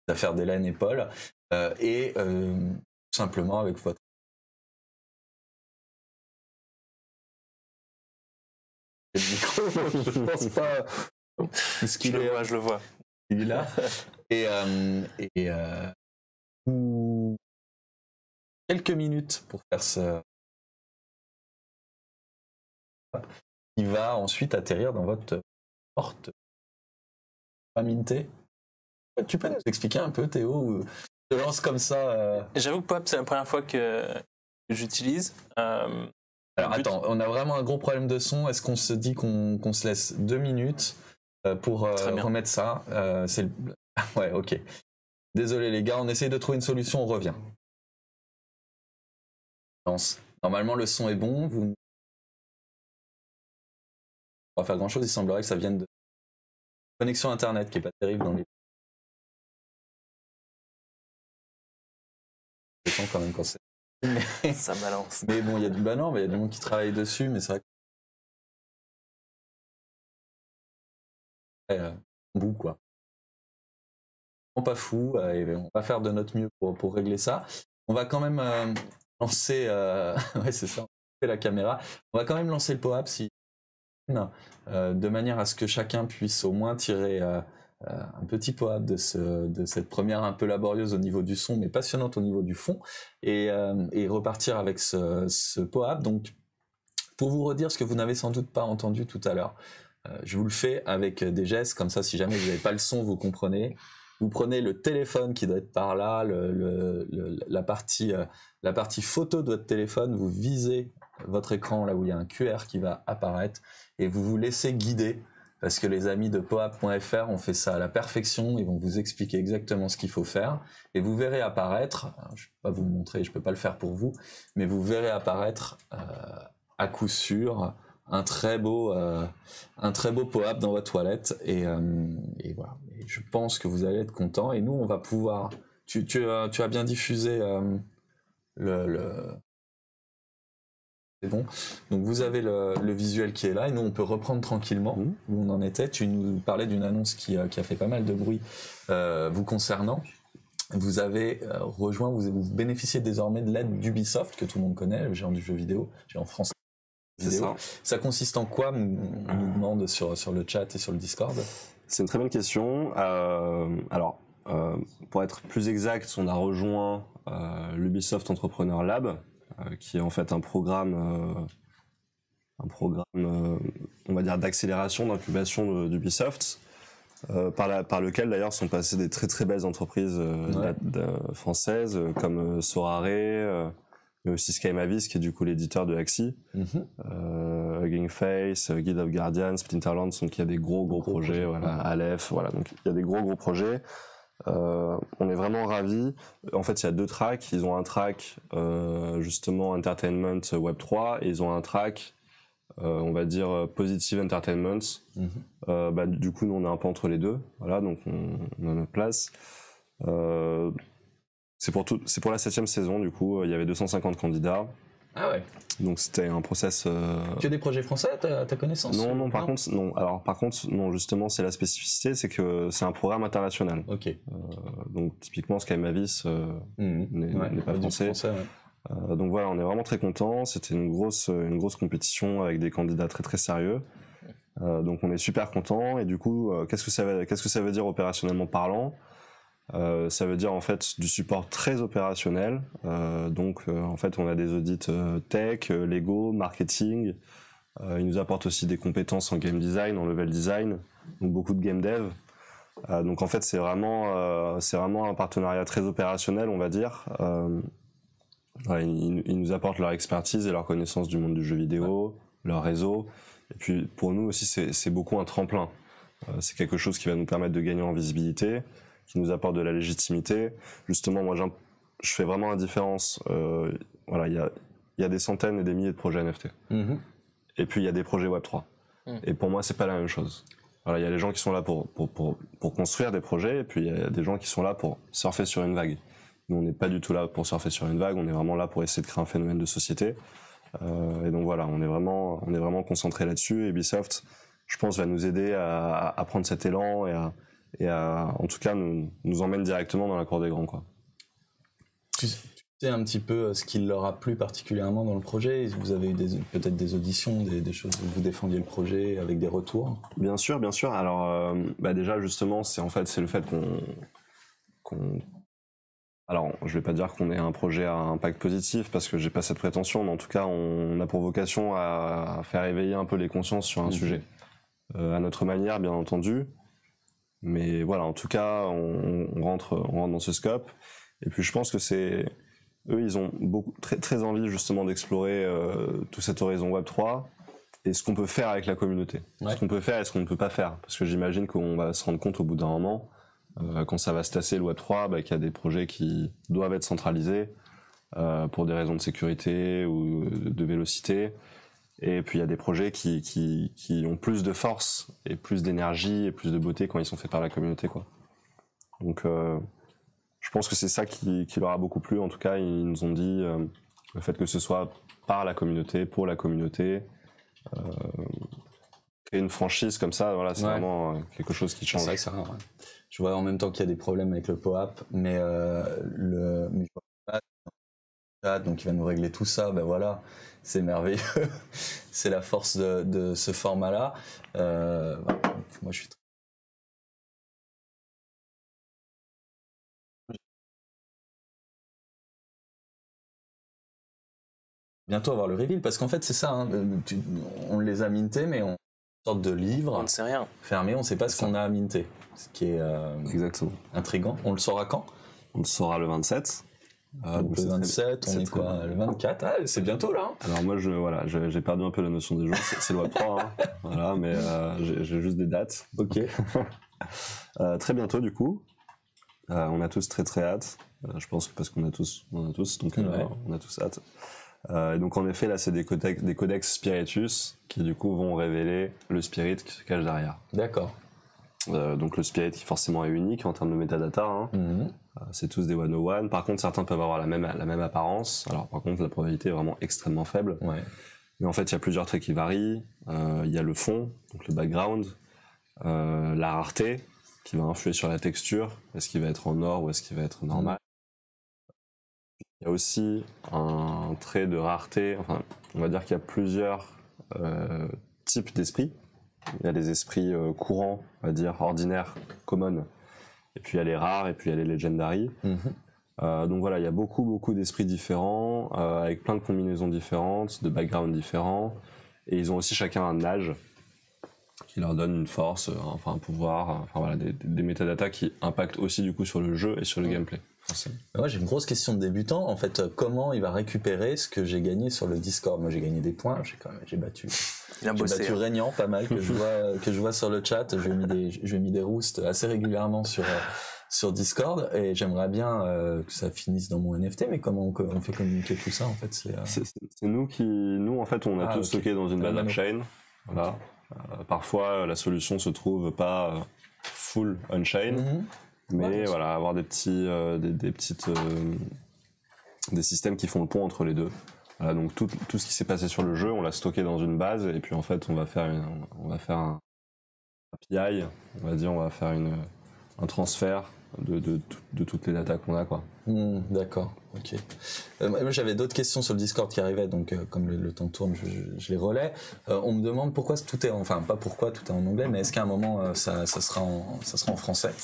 à faire d'Hélène et Paul. Et tout simplement avec votre micro, je pense pas. Je le vois. Il est là. Et quelques minutes pour faire ce. Il va ensuite atterrir dans votre porte pas minté. Tu peux nous expliquer un peu, Théo, ou je te lance comme ça J'avoue que Pop, c'est la première fois que j'utilise. Alors attends, on a vraiment un gros problème de son. Est-ce qu'on se dit qu'on se laisse 2 minutes pour remettre ça c'est le... Ouais, ok. Désolé les gars, on essaye de trouver une solution, on revient. Normalement le son est bon, vous... On va faire grand chose, il semblerait que ça vienne de connexion internet qui est pas terrible dans les... C'est quand même quand c'est... Ça balance. Mais bon, il y a du il y a du monde qui travaille dessus, mais c'est vrai que... bout quoi. Pas fou, et on va faire de notre mieux pour régler ça. On va quand même lancer... ouais, c'est ça, on fait la caméra. On va quand même lancer le POAP si... de manière à ce que chacun puisse au moins tirer un petit POAP de cette première un peu laborieuse au niveau du son, mais passionnante au niveau du fond, et repartir avec ce POAP. Donc, pour vous redire ce que vous n'avez sans doute pas entendu tout à l'heure, je vous le fais avec des gestes, comme ça, si jamais vous n'avez pas le son, vous comprenez. Vous prenez le téléphone qui doit être par là, la partie photo de votre téléphone, vous visez votre écran là où il y a un QR qui va apparaître et vous vous laissez guider parce que les amis de poap.fr ont fait ça à la perfection, ils vont vous expliquer exactement ce qu'il faut faire et vous verrez apparaître, je ne peux pas vous le montrer, je ne peux pas le faire pour vous, mais vous verrez apparaître à coup sûr un très beau POAP dans votre toilette et voilà. Et je pense que vous allez être content et nous on va pouvoir. Tu as bien diffusé c'est bon. Donc vous avez le visuel qui est là et nous on peut reprendre tranquillement où on en était. Tu nous parlais d'une annonce qui a fait pas mal de bruit vous concernant. Vous avez rejoint, vous bénéficiez désormais de l'aide d'Ubisoft que tout le monde connaît, le géant du jeu vidéo, géant français. Ça consiste en quoi, on nous demande sur le chat et sur le Discord. C'est une très bonne question. Alors, pour être plus exact, on a rejoint l'Ubisoft Entrepreneur Lab, qui est en fait un programme, on va dire, d'accélération, d'incubation d'Ubisoft, par lequel d'ailleurs sont passées des très très belles entreprises françaises comme Sorare, mais aussi Sky Mavis qui est du coup l'éditeur de Axie, Hugging Face, Guild of Guardians, Splinterlands, donc il y a des gros projets, voilà, Aleph, voilà, donc il y a des gros projets. On est vraiment ravis. En fait, il y a 2 tracks. Ils ont un track justement Entertainment Web3 et ils ont un track on va dire Positive Entertainment. Du coup, nous on est un peu entre les deux. Voilà, donc on a notre place. C'est pour la 7e saison, du coup, il y avait 250 candidats. Ah ouais. Donc c'était un process... Que des projets français, à ta connaissance? Non, par contre, justement, c'est la spécificité, c'est que c'est un programme international. Ok. Donc typiquement, Sky Mavis n'est pas français. Donc voilà, on est vraiment très contents. C'était une grosse compétition avec des candidats très très sérieux. Donc on est super contents. Et du coup, qu'est-ce que ça veut dire opérationnellement parlant? Ça veut dire en fait du support très opérationnel. Donc en fait on a des audits tech, Lego, marketing. Ils nous apportent aussi des compétences en game design, en level design, donc beaucoup de game dev. Donc en fait c'est vraiment un partenariat très opérationnel, on va dire. Ils nous apportent leur expertise et leur connaissance du monde du jeu vidéo, leur réseau. Et puis pour nous aussi c'est beaucoup un tremplin. C'est quelque chose qui va nous permettre de gagner en visibilité, qui nous apporte de la légitimité. Justement, moi, je fais vraiment la différence. Voilà, il y a des centaines et des milliers de projets NFT. Et puis, il y a des projets Web3. Et pour moi, c'est pas la même chose. Voilà, il y a les gens qui sont là pour construire des projets, et puis il y a des gens qui sont là pour surfer sur une vague. Nous, on n'est pas du tout là pour surfer sur une vague, on est vraiment là pour essayer de créer un phénomène de société. Et donc voilà, on est vraiment concentré là-dessus. Et Ubisoft, je pense, va nous aider à prendre cet élan et en tout cas nous emmène directement dans la cour des grands, quoi. Tu sais un petit peu ce qui leur a plu particulièrement dans le projet? Vous avez eu peut-être des auditions, des choses où vous défendiez le projet avec des retours? Bien sûr. Alors déjà justement c'est le fait alors je vais pas dire qu'on est un projet à impact positif parce que j'ai pas cette prétention, mais en tout cas on a pour vocation à faire éveiller un peu les consciences sur un sujet, à notre manière bien entendu. Mais voilà, en tout cas, on rentre dans ce scope. Et puis je pense que eux, ils ont très, très envie justement d'explorer tout cet horizon Web3 et ce qu'on peut faire avec la communauté. Ouais. Ce qu'on peut faire et ce qu'on ne peut pas faire. Parce que j'imagine qu'on va se rendre compte au bout d'un moment, quand ça va se tasser le Web3, qu'il y a des projets qui doivent être centralisés pour des raisons de sécurité ou de vélocité. Et puis il y a des projets qui ont plus de force et plus d'énergie et plus de beauté quand ils sont faits par la communauté, quoi. Donc je pense que c'est ça qui leur a beaucoup plu. En tout cas, ils nous ont dit le fait que ce soit par la communauté, pour la communauté, créer une franchise comme ça, voilà, c'est vraiment quelque chose qui change. C'est vrai que ça, ouais. Je vois en même temps qu'il y a des problèmes avec le POAP, mais mais je vois pas, donc il va nous régler tout ça. Ben voilà, c'est merveilleux. C'est la force de ce format-là. Moi, je suis bientôt avoir le reveal, parce qu'en fait c'est ça, hein, on les a mintés, mais on une sorte de livre On ne sait rien. fermé, on ne sait pas ce qu'on a minté, ce qui est Exactement. intriguant. On le saura quand? On le saura le 27. Donc le 27, on est quoi? Le 24? Ah, c'est bientôt là. Hein. Alors moi, j'ai perdu un peu la notion des jours. C'est le Web 3, hein. Voilà, mais j'ai juste des dates. Ok. Très bientôt, du coup. On a tous très très hâte. Je pense que parce qu'on a tous, donc on a tous hâte. Donc en effet, là, c'est des codex Spiritus qui du coup vont révéler le spirit qui se cache derrière. D'accord. Donc le spirit qui forcément est unique en termes de metadata. Hein. C'est tous des 101. Par contre, certains peuvent avoir la même apparence. Alors par contre, la probabilité est vraiment extrêmement faible. Ouais. Mais en fait, il y a plusieurs traits qui varient. Il y a le fond, donc le background, la rareté qui va influer sur la texture. Est-ce qu'il va être en or ou est-ce qu'il va être normal? Il y a aussi un trait de rareté. Enfin, on va dire qu'il y a plusieurs types d'esprits. Il y a les esprits courants, on va dire ordinaires, common. Et puis il y a les rares, et puis il y a les legendary. Donc voilà, il y a beaucoup d'esprits différents, avec plein de combinaisons différentes, de backgrounds différents. Et ils ont aussi chacun un âge qui leur donne une force, enfin un pouvoir, enfin voilà, des métadatas qui impactent aussi du coup sur le jeu et sur le gameplay. Moi, j'ai une grosse question de débutant. En fait, comment il va récupérer ce que j'ai gagné sur le Discord? Moi, j'ai gagné des points. J'ai battu. Il a bossé. J'ai battu Régnant pas mal que je vois sur le chat. Je lui ai mis des roosts assez régulièrement sur Discord et j'aimerais bien que ça finisse dans mon NFT. Mais comment on fait communiquer tout ça en fait? C'est nous en fait on a tout stocké dans une base chain. Voilà. Parfois la solution se trouve pas full on-chain. Mais voilà, avoir des petits, des systèmes qui font le pont entre les deux. Voilà, donc tout ce qui s'est passé sur le jeu, on l'a stocké dans une base et puis en fait on va faire un API, on va dire, on va faire un transfert de toutes les datas qu'on a, quoi. D'accord, ok. Moi j'avais d'autres questions sur le Discord qui arrivaient, donc comme le temps tourne, je les relais. On me demande pourquoi tout est, enfin pas pourquoi tout est en anglais, mais est-ce qu'à un moment ça sera en français?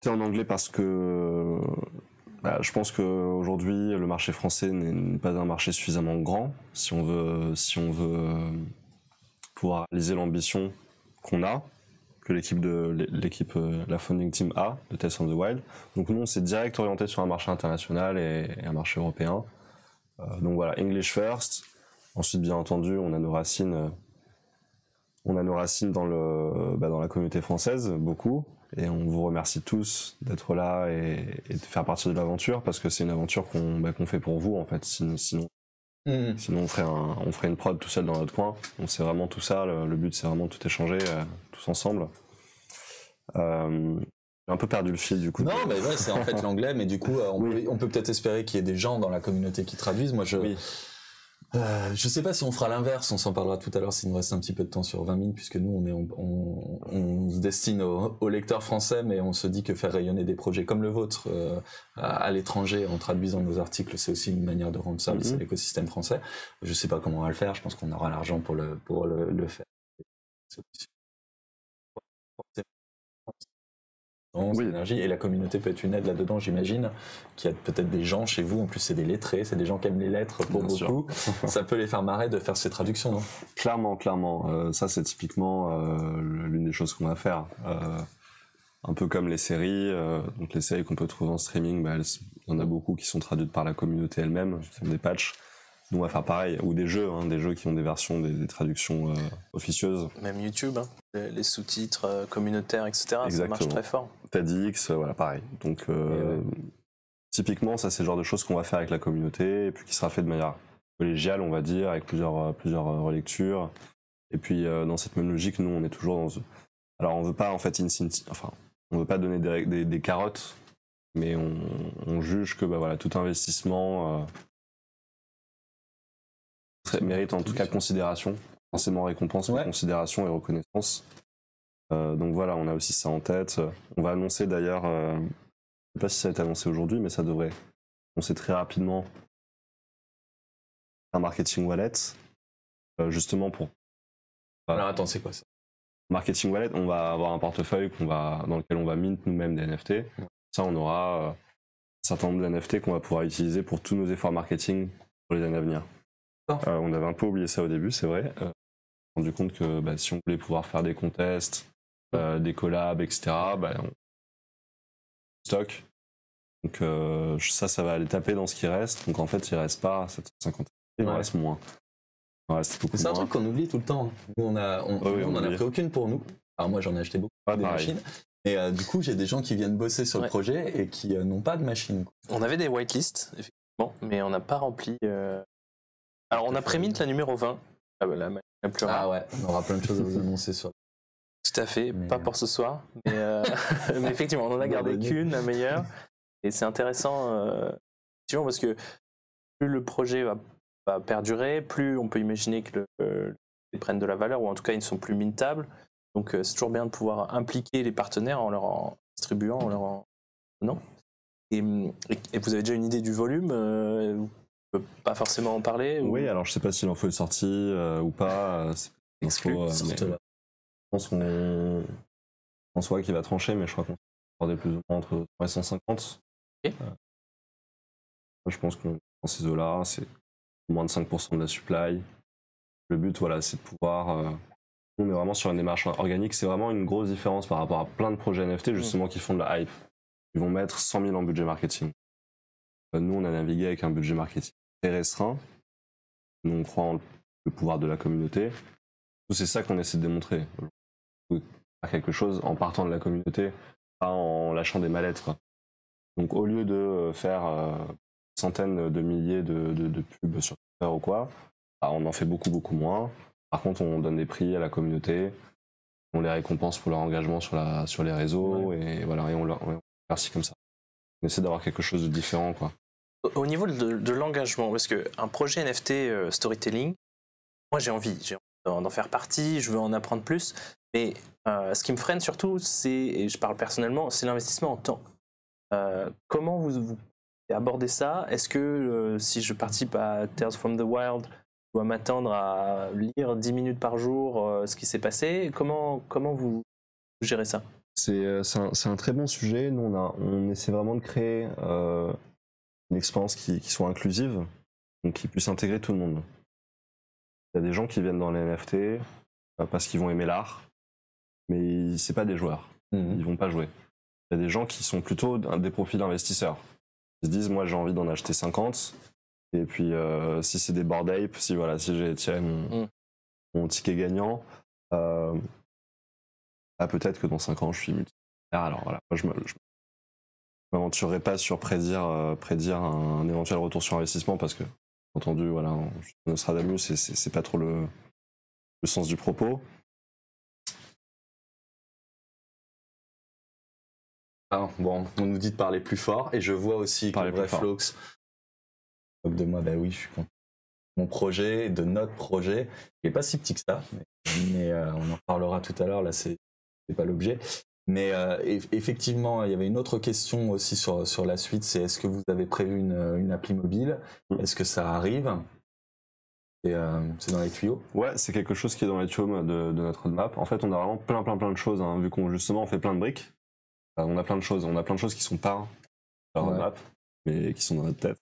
C'est en anglais parce que je pense qu'aujourd'hui le marché français n'est pas un marché suffisamment grand si on veut pouvoir réaliser l'ambition qu'on a, que l'équipe la founding team a de Tales from the Wild. Donc nous on s'est direct orienté sur un marché international et un marché européen. Donc voilà, English first. Ensuite bien entendu on a nos racines dans la communauté française, beaucoup. Et on vous remercie tous d'être là et de faire partie de l'aventure parce que c'est une aventure qu'on fait pour vous en fait. Sinon on ferait une prod tout seul dans notre coin. Donc c'est vraiment tout ça. Le but c'est vraiment tout échanger tous ensemble. J'ai un peu perdu le fil du coup. Non, mais ouais, c'est en fait l'anglais, mais du coup on peut peut-être espérer qu'il y ait des gens dans la communauté qui traduisent. Moi je sais pas si on fera l'inverse, on s'en parlera tout à l'heure s'il nous reste un petit peu de temps sur 20 minutes, puisque nous on se destine aux lecteurs français, mais on se dit que faire rayonner des projets comme le vôtre à l'étranger en traduisant nos articles, c'est aussi une manière de rendre service à l'écosystème français. Je sais pas comment on va le faire, je pense qu'on aura l'argent pour le faire. temps, Oui. d'énergie, et la communauté peut être une aide là-dedans, j'imagine, qu'il y a peut-être des gens chez vous, en plus c'est des lettrés, c'est des gens qui aiment les lettres pour Bien beaucoup, ça peut les faire marrer de faire ces traductions, non? Clairement. Ça, c'est typiquement l'une des choses qu'on va faire. Un peu comme les séries. Donc les séries qu'on peut trouver en streaming, il y en a beaucoup qui sont traduites par la communauté elle-même, qui sont des patchs. Nous, on va faire pareil. Ou des jeux qui ont des versions, des traductions officieuses. Même YouTube, hein, les sous-titres communautaires, etc. Ça marche Exactement. très fort. TEDx, voilà, pareil. Donc, typiquement, ça, c'est le genre de choses qu'on va faire avec la communauté, et puis qui sera fait de manière collégiale, on va dire, avec plusieurs relectures. Et puis, dans cette même logique, nous, on est toujours dans... Alors, on veut pas, en fait, on veut pas donner des carottes, mais on juge que, voilà, tout investissement mérite en tout cas considération, forcément récompense, mais considération et reconnaissance. Donc voilà, on a aussi ça en tête. On va annoncer d'ailleurs, je ne sais pas si ça va être annoncé aujourd'hui, mais ça devrait annoncer très rapidement un marketing wallet, justement pour... Alors attends, c'est quoi ça? Marketing wallet, on va avoir un portefeuille dans lequel on va mint nous-mêmes des NFT. Ça, on aura un certain nombre de NFT qu'on va pouvoir utiliser pour tous nos efforts marketing pour les années à venir. On avait un peu oublié ça au début, c'est vrai. On s'est rendu compte que si on voulait pouvoir faire des contests, des collabs, etc., on stock. Donc ça va aller taper dans ce qui reste. Donc en fait, il reste pas 750, il en reste moins. Il en reste beaucoup moins. C'est un truc qu'on oublie tout le temps. Nous, on en a pris aucune pour nous. Alors moi, j'en ai acheté beaucoup, des machines. Et du coup, j'ai des gens qui viennent bosser sur le projet et qui n'ont pas de machine. On avait des whitelists, effectivement, mais on n'a pas rempli... Alors, on a prémint la numéro 20. Ah bah la plus rare. Ah ouais, on aura plein de choses à vous annoncer sur. Tout à fait, pas pour ce soir. Mais, mais effectivement, on en a gardé qu'une, la meilleure. Et c'est intéressant, effectivement, parce que plus le projet va perdurer, plus on peut imaginer que ils prennent de la valeur, ou en tout cas, ils ne sont plus mintables. Donc, c'est toujours bien de pouvoir impliquer les partenaires en leur en distribuant, en leur en donnant. Et vous avez déjà une idée du volume pas forcément en parler Oui, alors je sais pas si l'info est sortie ou pas. Je pense qu'il va trancher, mais je crois qu'on va des plus ou moins entre 350. Okay. Je pense qu'on dans ces eaux-là, c'est moins de 5% de la supply. Le but, voilà, c'est de pouvoir... on est vraiment sur une démarche organique. C'est vraiment une grosse différence par rapport à plein de projets NFT, justement, qui font de la hype. Ils vont mettre 100 000 en budget marketing. Nous, on a navigué avec un budget marketing très restreint. Nous, on croit en le pouvoir de la communauté. C'est ça qu'on essaie de démontrer. Faire quelque chose en partant de la communauté, pas en lâchant des mallettes, quoi. Donc, au lieu de faire centaines de milliers de pubs sur Twitter ou quoi, on en fait beaucoup moins. Par contre, on donne des prix à la communauté, on les récompense pour leur engagement sur les réseaux, et voilà, et on leur remercie comme ça. On essaie d'avoir quelque chose de différent, quoi. Au niveau de l'engagement, parce qu'un projet NFT storytelling, moi j'ai envie d'en faire partie, je veux en apprendre plus, mais ce qui me freine surtout, et je parle personnellement, c'est l'investissement en temps. Comment vous abordez ça? Est-ce que si je participe à Tales from the Wild, je dois m'attendre à lire 10 minutes par jour ce qui s'est passé? Comment vous gérez ça? C'est un très bon sujet. Nous, on essaie vraiment de créer une expérience qui soit inclusive, donc qui puisse intégrer tout le monde. Il y a des gens qui viennent dans les NFT parce qu'ils vont aimer l'art, mais c'est pas des joueurs. Ils vont pas jouer. Il y a des gens qui sont plutôt des profils investisseurs. Ils se disent, moi j'ai envie d'en acheter 50, et puis si c'est des bored ape, si j'ai tiré mon ticket gagnant, peut-être que dans 5 ans je suis multimillionnaire. Alors voilà, moi je m'aventurerai pas sur prédire un éventuel retour sur investissement, parce que, entendu, voilà, Nostradamus, c'est pas trop le sens du propos. Ah, bon, on nous dit de parler plus fort, et je vois aussi que le vrai Flox de moi, oui, je suis content. Mon projet, de notre projet, il n'est pas si petit que ça, mais on en parlera tout à l'heure, là c'est pas l'objet. Mais effectivement, il y avait une autre question aussi sur la suite, c'est est-ce que vous avez prévu une appli mobile? Est-ce que ça arrive? C'est dans les tuyaux? Ouais, c'est quelque chose qui est dans les tuyaux de notre roadmap. En fait, on a vraiment plein de choses, hein, vu qu'on justement on fait plein de briques. On a plein de choses. On a plein de choses qui sont pas sur la map, mais qui sont dans notre tête.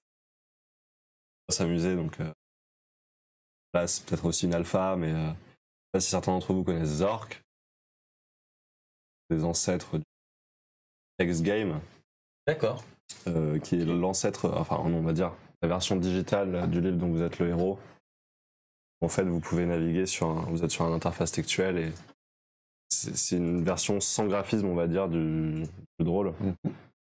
On va s'amuser, donc là, c'est peut-être aussi une alpha, mais je sais pas si certains d'entre vous connaissent Zork, des ancêtres du X Game. D'accord. Qui est l'ancêtre, enfin, on va dire, la version digitale du livre dont vous êtes le héros. En fait, vous pouvez naviguer vous êtes sur une interface textuelle et c'est une version sans graphisme, on va dire, du jeu de rôle.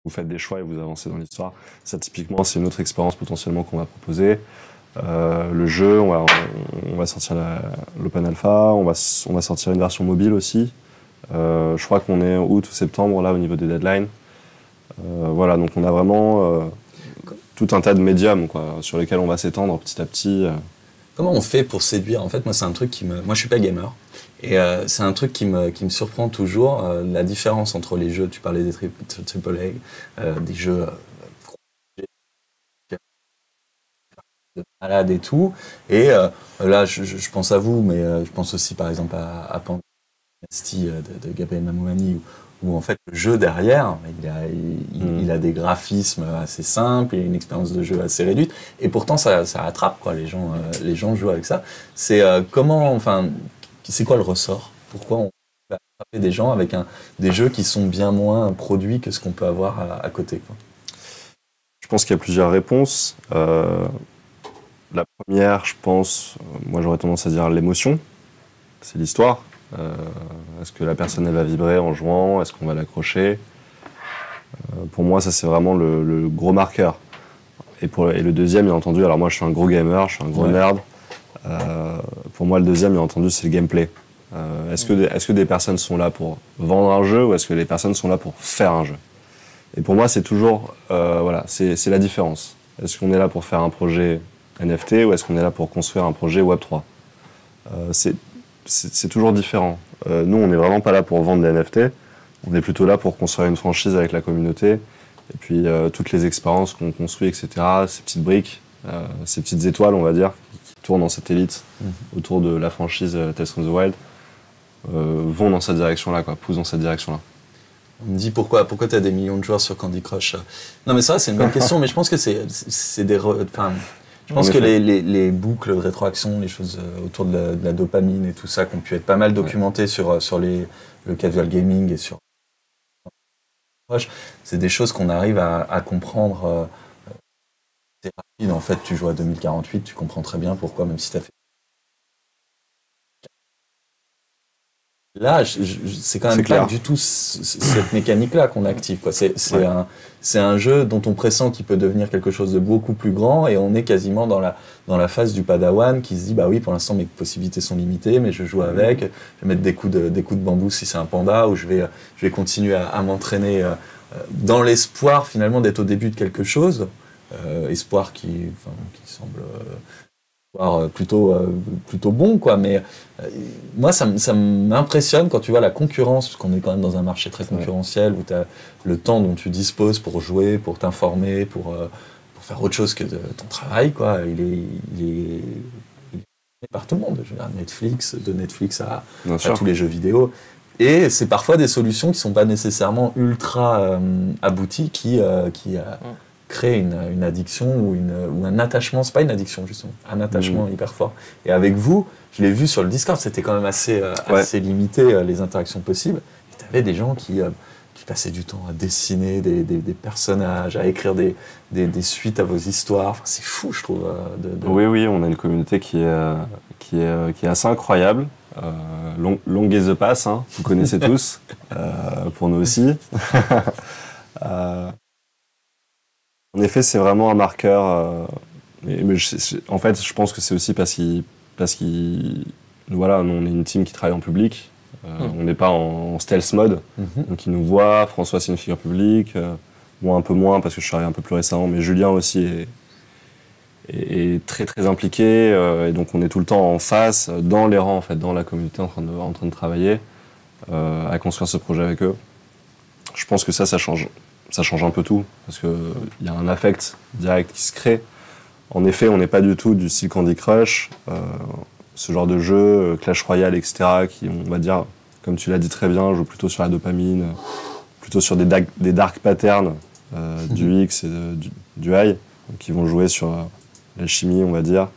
Vous faites des choix et vous avancez dans l'histoire. Ça, typiquement, c'est une autre expérience potentiellement qu'on va proposer. Le jeu, on va sortir l'open alpha, on va sortir une version mobile aussi. Je crois qu'on est août ou septembre là au niveau des deadlines. Voilà, donc on a vraiment tout un tas de médiums sur lesquels on va s'étendre petit à petit. Comment on fait pour séduire? En fait, moi, c'est un truc moi, je suis pas gamer. Et c'est un truc qui me surprend toujours, la différence entre les jeux, tu parlais des AAA, des jeux de malade et tout. Et là, je pense à vous, mais je pense aussi par exemple à Panda de Gabriel Mamouani, où en fait le jeu derrière, il a des graphismes assez simples, il a une expérience de jeu assez réduite, et pourtant ça attrape quoi. Les gens jouent avec ça. C'est c'est quoi le ressort? Pourquoi on peut attraper des gens avec des jeux qui sont bien moins produits que ce qu'on peut avoir à côté, quoi? Je pense qu'il y a plusieurs réponses. La première, je pense, moi j'aurais tendance à dire l'émotion, c'est l'histoire. Est-ce que la personne elle va vibrer en jouant? Est-ce qu'on va l'accrocher? Pour moi, ça c'est vraiment le gros marqueur. Et le deuxième, bien entendu, alors moi je suis un gros gamer, je suis un gros nerd. Pour moi, le deuxième, bien entendu, c'est le gameplay. Est-ce que des personnes sont là pour vendre un jeu ou est-ce que les personnes sont là pour faire un jeu? Et pour moi, c'est toujours, c'est la différence. Est-ce qu'on est là pour faire un projet NFT ou est-ce qu'on est là pour construire un projet Web3? C'est toujours différent. Nous, on n'est vraiment pas là pour vendre des NFT. On est plutôt là pour construire une franchise avec la communauté. Et puis, toutes les expériences qu'on construit, etc., ces petites briques, ces petites étoiles, on va dire, qui tournent en satellite autour de la franchise Tales from the Wild, vont dans cette direction-là, poussent dans cette direction-là. On me dit pourquoi tu as des millions de joueurs sur Candy Crush? Non, mais ça, c'est une bonne question, mais je pense que c'est des... Je pense que les boucles de rétroaction, les choses autour de la dopamine et tout ça, qui ont pu être pas mal documentées sur le casual gaming et sur... C'est des choses qu'on arrive à comprendre. C'est rapide, en fait, tu joues à 2048, tu comprends très bien pourquoi, même si tu as fait... Là, c'est quand même pas du tout cette mécanique-là qu'on active, quoi. C'est un jeu dont on pressent qu'il peut devenir quelque chose de beaucoup plus grand et on est quasiment dans la phase du padawan qui se dit bah oui, pour l'instant mes possibilités sont limitées, mais je joue avec, je vais mettre des coups de bambou si c'est un panda, ou je vais continuer à m'entraîner dans l'espoir finalement d'être au début de quelque chose, espoir qui semble plutôt bon, quoi. Mais moi, ça m'impressionne quand tu vois la concurrence, parce qu'on est quand même dans un marché très concurrentiel, où tu as le temps dont tu disposes pour jouer, pour t'informer, pour faire autre chose que ton travail, quoi. Il est par tout le monde. Je veux dire, de Netflix à tous les jeux vidéo. Et c'est parfois des solutions qui ne sont pas nécessairement ultra abouties, qui créer une addiction ou un attachement. C'est pas une addiction, justement, un attachement hyper fort. Et avec vous, je l'ai vu sur le Discord, c'était quand même assez limité, les interactions possibles. Tu avais des gens qui passaient du temps à dessiner des personnages, à écrire des suites à vos histoires. Enfin, c'est fou, je trouve. Oui, on a une communauté qui est assez incroyable. Long is the pass, hein, vous connaissez tous, pour nous aussi. En effet, c'est vraiment un marqueur. En fait, je pense que c'est aussi parce voilà, on est une team qui travaille en public. On n'est pas en stealth mode. Donc, ils nous voient. François, c'est une figure publique. Moi, un peu moins parce que je suis arrivé un peu plus récemment. Mais Julien aussi est très, très impliqué. Et donc, on est tout le temps en face, dans les rangs, en fait, dans la communauté, en train de travailler à construire ce projet avec eux. Je pense que ça change. Ça change un peu tout, parce qu'il y a un affect direct qui se crée. En effet, on n'est pas du tout du style Candy Crush, ce genre de jeu, Clash Royale, etc., qui, on va dire, comme tu l'as dit très bien, joue plutôt sur la dopamine, plutôt sur des dark patterns du X et du Y, qui vont jouer sur la chimie, on va dire.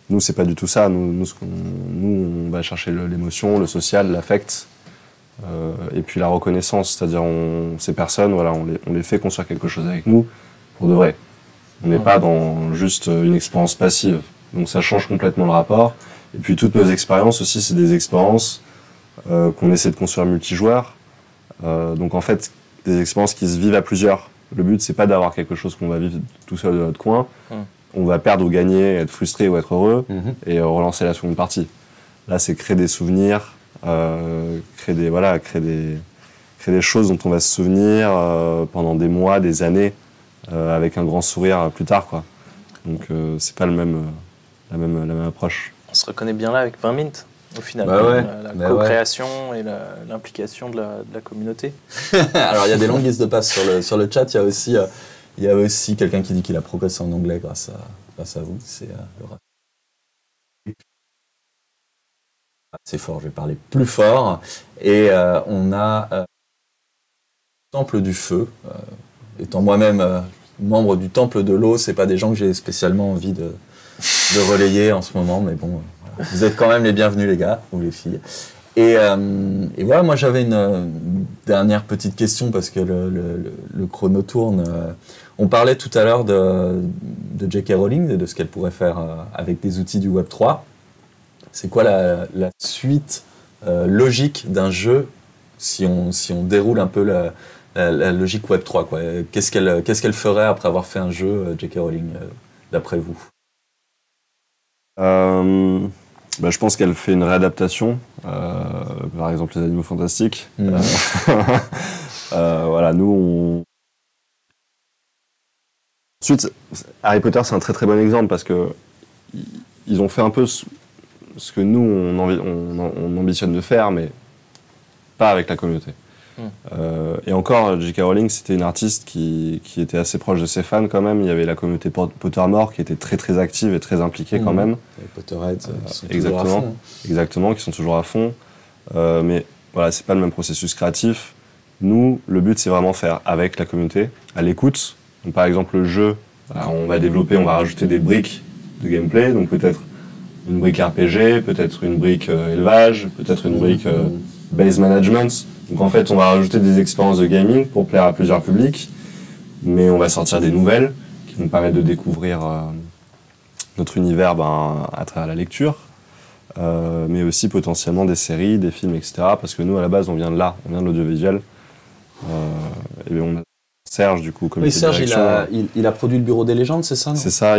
Nous, c'est pas du tout ça. Nous, on va chercher l'émotion, le social, l'affect, et puis la reconnaissance. C'est-à-dire, ces personnes, voilà, on les fait construire quelque chose avec nous pour de vrai. On n'est pas dans juste une expérience passive. Donc ça change complètement le rapport. Et puis toutes nos expériences aussi, c'est des expériences qu'on essaie de construire multijoueurs. Donc en fait, des expériences qui se vivent à plusieurs. Le but, c'est pas d'avoir quelque chose qu'on va vivre tout seul de notre coin. On va perdre ou gagner, être frustré ou être heureux, et relancer la seconde partie. Là, c'est créer des souvenirs, créer des choses dont on va se souvenir pendant des mois, des années, avec un grand sourire plus tard, quoi. Donc c'est pas la même approche. On se reconnaît bien là avec 20 Mint, au final. La co-création et l'implication de la communauté. Alors il y a des longues listes de passes sur le chat. Il y a aussi quelqu'un qui dit qu'il a progressé en anglais grâce à vous. C'est fort, je vais parler plus fort. Et on a Temple du Feu. Étant moi-même membre du Temple de l'eau, c'est pas des gens que j'ai spécialement envie de relayer en ce moment, mais bon, voilà. Vous êtes quand même les bienvenus, les gars, ou les filles. Et voilà, moi j'avais une dernière petite question, parce que le chrono tourne. On parlait tout à l'heure de J.K. Rowling et de ce qu'elle pourrait faire avec des outils du Web3. C'est quoi la suite logique d'un jeu si on déroule un peu la logique Web3, quoi. Qu'est-ce qu'elle ferait après avoir fait un jeu, J.K. Rowling, d'après vous? Je pense qu'elle fait une réadaptation, par exemple les Animaux Fantastiques. Voilà, nous, Ensuite, Harry Potter, c'est un très très bon exemple, parce que ils ont fait un peu ce que nous, on ambitionne de faire, mais pas avec la communauté. Et encore, J.K. Rowling, c'était une artiste qui était assez proche de ses fans quand même. Il y avait la communauté Pottermore qui était très très active et très impliquée quand même. Les Potterheads qui sont exactement, toujours à fond. Exactement, qui sont toujours à fond. Mais voilà, c'est pas le même processus créatif. Nous, le but, c'est vraiment faire avec la communauté, à l'écoute. Donc, par exemple, le jeu, on va développer, on va rajouter des briques de gameplay. Donc peut-être une brique RPG, peut-être une brique élevage, peut-être une brique base management. Donc en fait, on va rajouter des expériences de gaming pour plaire à plusieurs publics, mais on va sortir des nouvelles qui vont permettre de découvrir notre univers à travers la lecture, mais aussi potentiellement des séries, des films, etc. Parce que nous, à la base, on vient de là, on vient de l'audiovisuel. Et on a Serge, du coup, comité de direction. Il a produit le Bureau des légendes, c'est ça? C'est ça.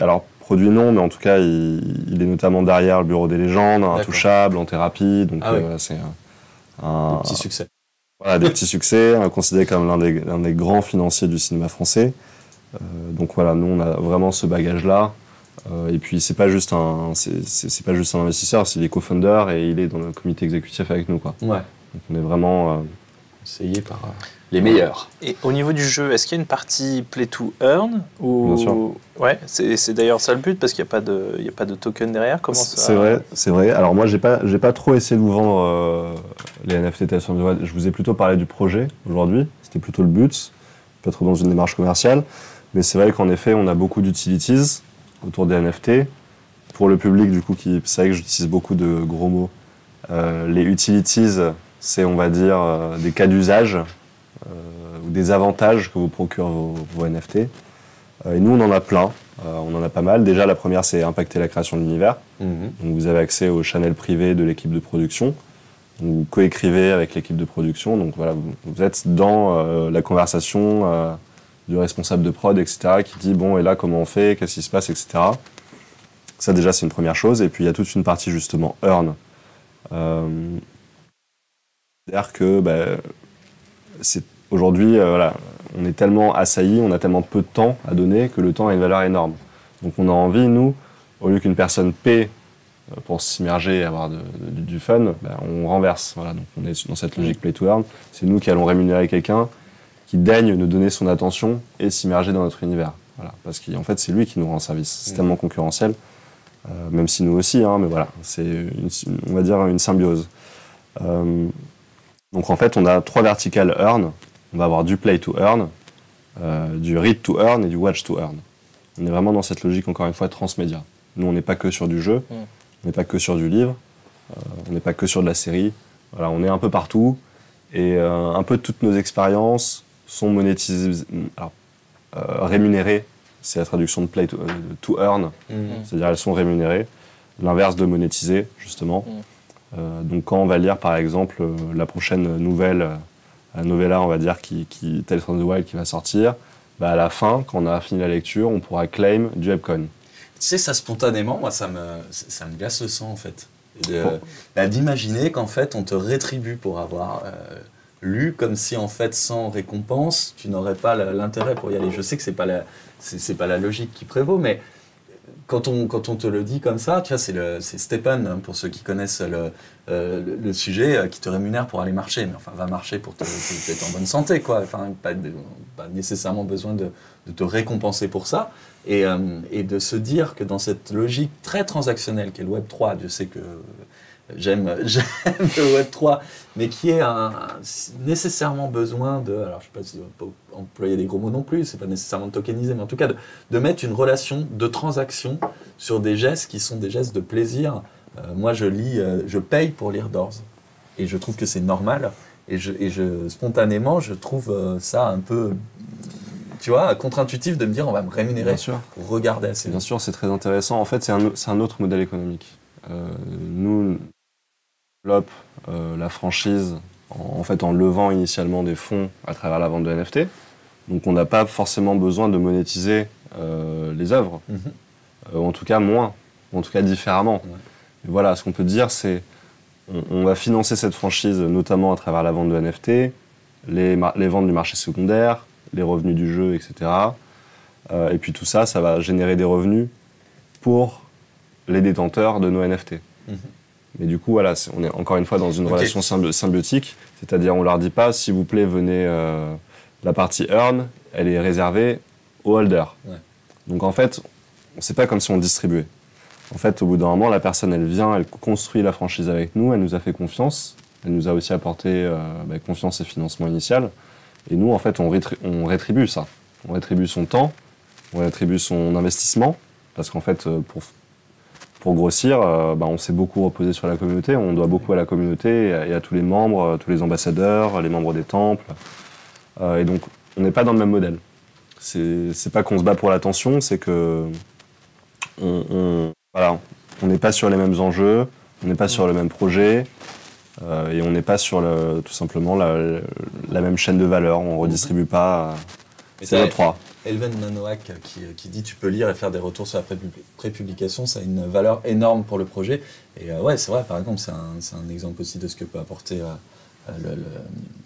Alors, produit non, mais en tout cas, il est notamment derrière le Bureau des légendes, Intouchable, En thérapie. Donc, c'est un petit succès. Voilà, des petits succès, considéré comme l'un des grands financiers du cinéma français. Donc voilà, nous on a vraiment ce bagage-là. Et puis c'est pas juste un investisseur, c'est il est co-founder et il est dans le comité exécutif avec nous, quoi. Ouais. Donc on est vraiment conseillé par les meilleurs. Et au niveau du jeu, est-ce qu'il y a une partie play to earn ou... Bien sûr. Ouais, c'est d'ailleurs ça le but, parce qu'il n'y a pas de token derrière. Comment ça... C'est vrai. Alors moi, j'ai pas trop essayé de vous vendre les NFT Tales from the Void. Je vous ai plutôt parlé du projet aujourd'hui. C'était plutôt le but, pas trop dans une démarche commerciale. Mais c'est vrai qu'en effet, on a beaucoup d'utilities autour des NFT. Pour le public, du coup, c'est vrai que j'utilise beaucoup de gros mots. Les utilities, c'est, on va dire, des cas d'usage ou des avantages que vous procurent vos NFT. Et nous, on en a plein. On en a pas mal. Déjà, la première, c'est impacter la création de l'univers. Donc, vous avez accès au channel privé de l'équipe de production. Vous coécrivez avec l'équipe de production. Donc, voilà, vous êtes dans la conversation du responsable de prod, etc., qui dit, bon, et là, comment on fait? Qu'est-ce qui se passe, etc. Ça, déjà, c'est une première chose. Et puis, il y a toute une partie, justement, earn. C'est-à-dire que aujourd'hui, voilà, on est tellement assailli, on a tellement peu de temps à donner que le temps a une valeur énorme. Donc on a envie, nous, au lieu qu'une personne paie pour s'immerger et avoir du fun, on renverse. Voilà, donc on est dans cette logique play to earn. C'est nous qui allons rémunérer quelqu'un qui daigne nous donner son attention et s'immerger dans notre univers. Voilà, parce qu'en fait, c'est lui qui nous rend service. C'est tellement concurrentiel, même si nous aussi, hein, mais voilà, c'est, on va dire, une symbiose. Donc en fait, on a 3 verticales earn. on va avoir du play to earn, du read to earn et du watch to earn. On est vraiment dans cette logique, encore une fois, transmédia. Nous, on n'est pas que sur du jeu, on n'est pas que sur du livre, on n'est pas que sur de la série. Voilà, on est un peu partout et un peu toutes nos expériences sont monétisées, rémunérées. C'est la traduction de play to earn, c'est-à-dire elles sont rémunérées. L'inverse de monétiser, justement. Donc quand on va lire, par exemple, la prochaine nouvelle, la novella, on va dire, Tales from the Wild, qui va sortir, bah à la fin, quand on a fini la lecture, on pourra claim du Epcon. Tu sais, ça spontanément, moi, ça me glace le sang, en fait. D'imaginer qu'en fait, on te rétribue pour avoir lu, comme si, en fait, sans récompense, tu n'aurais pas l'intérêt pour y aller. Je sais que c'est pas la logique qui prévaut, mais quand on te le dit comme ça, tu vois, c'est Stephen, hein, pour ceux qui connaissent le sujet, qui te rémunère pour aller marcher. Mais enfin, va marcher pour être en bonne santé, quoi. Enfin, pas nécessairement besoin de te récompenser pour ça. Et de se dire que dans cette logique très transactionnelle qu'est le Web 3, je sais que j'aime le Web 3, mais qui est nécessairement besoin de, alors je ne sais pas si on peut employer des gros mots non plus, c'est pas nécessairement de tokeniser, mais en tout cas de mettre une relation de transaction sur des gestes qui sont des gestes de plaisir. Moi je paye pour lire Doors, et je trouve que c'est normal, et spontanément je trouve ça un peu, tu vois, contre-intuitif de me dire on va me rémunérer pour regarder assez. Bien sûr, c'est très intéressant. En fait, c'est un autre modèle économique. Nous, développe la franchise en levant initialement des fonds à travers la vente de NFT. Donc on n'a pas forcément besoin de monétiser les œuvres, en tout cas moins, ou en tout cas différemment. Et voilà, ce qu'on peut dire, c'est on va financer cette franchise notamment à travers la vente de NFT, les ventes du marché secondaire, les revenus du jeu, etc. Et puis tout ça, ça va générer des revenus pour les détenteurs de nos NFT. Mais du coup, voilà, on est encore une fois dans une relation symbiotique, c'est-à-dire on leur dit pas, s'il vous plaît, venez, la partie earn, elle est réservée aux holders. Donc en fait, c'est pas comme si on distribuait. En fait, au bout d'un moment, la personne, elle vient, elle construit la franchise avec nous, elle nous a fait confiance, elle nous a aussi apporté confiance et financement initial. Et nous, en fait, on rétribue ça. On rétribue son temps, on rétribue son investissement, parce qu'en fait, pour grossir, on s'est beaucoup reposé sur la communauté, on doit beaucoup à la communauté et à tous les membres, tous les ambassadeurs, les membres des temples. Et donc, on n'est pas dans le même modèle. C'est pas qu'on se bat pour l'attention, c'est que on n'est pas sur les mêmes enjeux, on n'est pas sur le même projet, et on n'est pas sur tout simplement la même chaîne de valeur. On ne redistribue pas. C'est Web 3. Elven Nanoak qui dit tu peux lire et faire des retours sur la prépublication, ça a une valeur énorme pour le projet. Et ouais, c'est vrai, par exemple, c'est un exemple aussi de ce que peut apporter le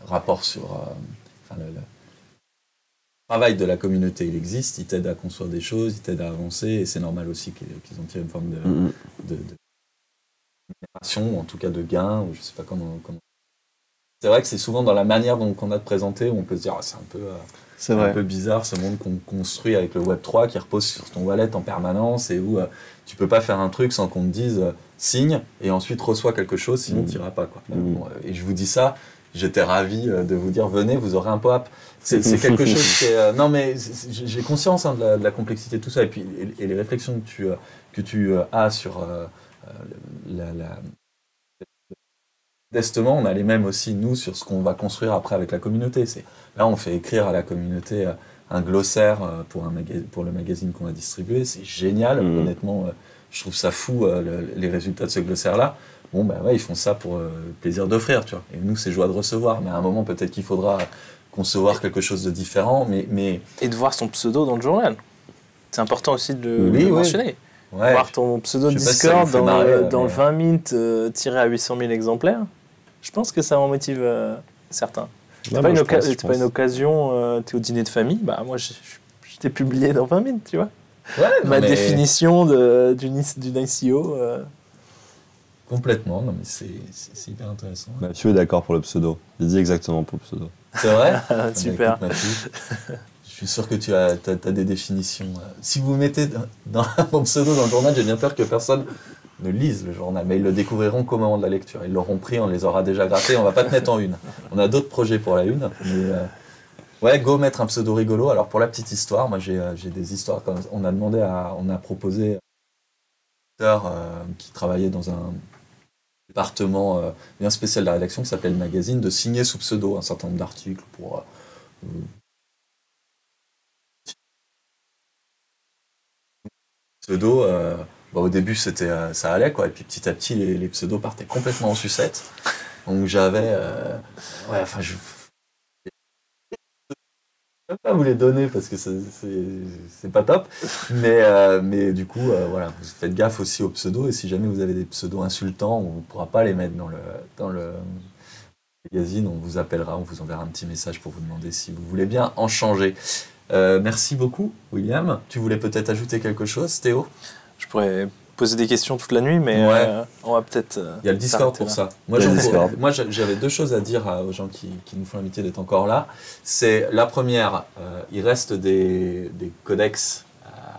rapport sur le travail de la communauté. Il existe, il t'aide à construire des choses, il t'aide à avancer, et c'est normal aussi qu'ils ont tiré une forme de ou en tout cas de gain, ou je sais pas comment. C'est vrai que c'est souvent dans la manière dont on a de présenter où on peut se dire c'est un peu bizarre ce monde qu'on construit avec le Web 3 qui repose sur ton wallet en permanence et où tu peux pas faire un truc sans qu'on te dise signe et ensuite reçois quelque chose, sinon tu n'iras pas, quoi. Bon, et je vous dis ça, j'étais ravi de vous dire venez, vous aurez un pop-up. C'est quelque chose qui est, non mais j'ai conscience de la complexité de tout ça, et puis et les réflexions que tu as sur modestement, on a les mêmes aussi, nous, sur ce qu'on va construire après avec la communauté. Là, on fait écrire à la communauté un glossaire pour le magazine qu'on va distribuer. C'est génial. Honnêtement, je trouve ça fou, les résultats de ce glossaire-là. Bon, ils font ça pour le plaisir d'offrir, tu vois. Et nous, c'est joie de recevoir. Mais à un moment, peut-être qu'il faudra concevoir quelque chose de différent. Mais... Et de voir son pseudo dans le journal. C'est important aussi de le mentionner. Ouais. Voir ton pseudo Discord si dans le 20 minutes tiré à 800 000 exemplaires, je pense que ça en motive certains. C'était pas une occasion, tu es au dîner de famille, moi je t'ai publié dans 20 minutes, tu vois. Ouais, ma définition d'une ICO. Complètement, non mais c'est hyper intéressant. Mathieu est d'accord pour le pseudo, il dit exactement pour le pseudo. C'est vrai. Super. Écoute, je suis sûr que tu as des définitions. Si vous mettez mon pseudo dans le journal, j'ai bien peur que personne ne lise le journal. Mais ils le découvriront qu'au moment de la lecture. Ils l'auront pris, on les aura déjà grattés. On ne va pas te mettre en une. On a d'autres projets pour la une. Ouais, go mettre un pseudo rigolo. Alors pour la petite histoire, moi j'ai des histoires comme on a proposé à un auteur qui travaillait dans un département bien spécial de la rédaction qui s'appelle le magazine de signer sous pseudo un certain nombre d'articles pour pseudo. Au début ça allait quoi, et puis petit à petit les pseudos partaient complètement en sucette. Donc j'avais ouais, enfin je peux pas vous les donner parce que c'est pas top, mais du coup voilà, vous faites gaffe aussi aux pseudos, et si jamais vous avez des pseudos insultants, on ne pourra pas les mettre dans le magazine, on vous appellera, on vous enverra un petit message pour vous demander si vous voulez bien en changer. Merci beaucoup William. Tu voulais peut-être ajouter quelque chose, Théo? Je pourrais poser des questions toute la nuit, mais ouais. On va peut-être. Il y a le Discord pour ça. Moi, j'avais deux choses à dire aux gens qui nous font l'amitié d'être encore là. C'est la première, il reste des codex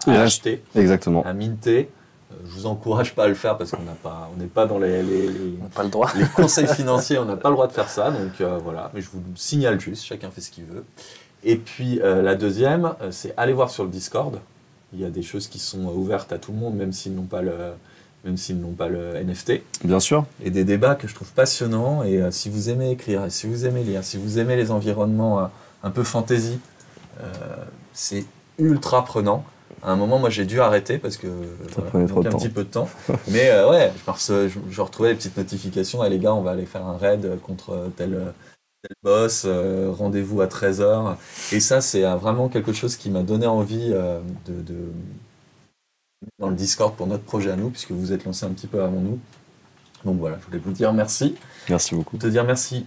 à acheter, exactement, à minter. Je vous encourage pas à le faire parce qu'on n'est pas dans les pas le droit. Les conseils financiers, on n'a pas le droit de faire ça. Donc voilà, mais je vous signale juste, chacun fait ce qu'il veut. Et puis la deuxième, c'est aller voir sur le Discord. Il y a des choses qui sont ouvertes à tout le monde, même s'ils n'ont pas le NFT. Bien sûr. Et des débats que je trouve passionnants. Et si vous aimez écrire, et si vous aimez lire, si vous aimez les environnements un peu fantasy, c'est ultra prenant. À un moment, moi, j'ai dû arrêter parce que prenait trop de temps. Un petit peu de temps. Mais ouais, je retrouvais les petites notifications. Les gars, on va aller faire un raid contre tel boss, rendez-vous à 13h. Et ça, c'est vraiment quelque chose qui m'a donné envie dans le Discord pour notre projet à nous, puisque vous êtes lancé un petit peu avant nous. Donc voilà, je voulais vous dire merci. Merci beaucoup. Te dire merci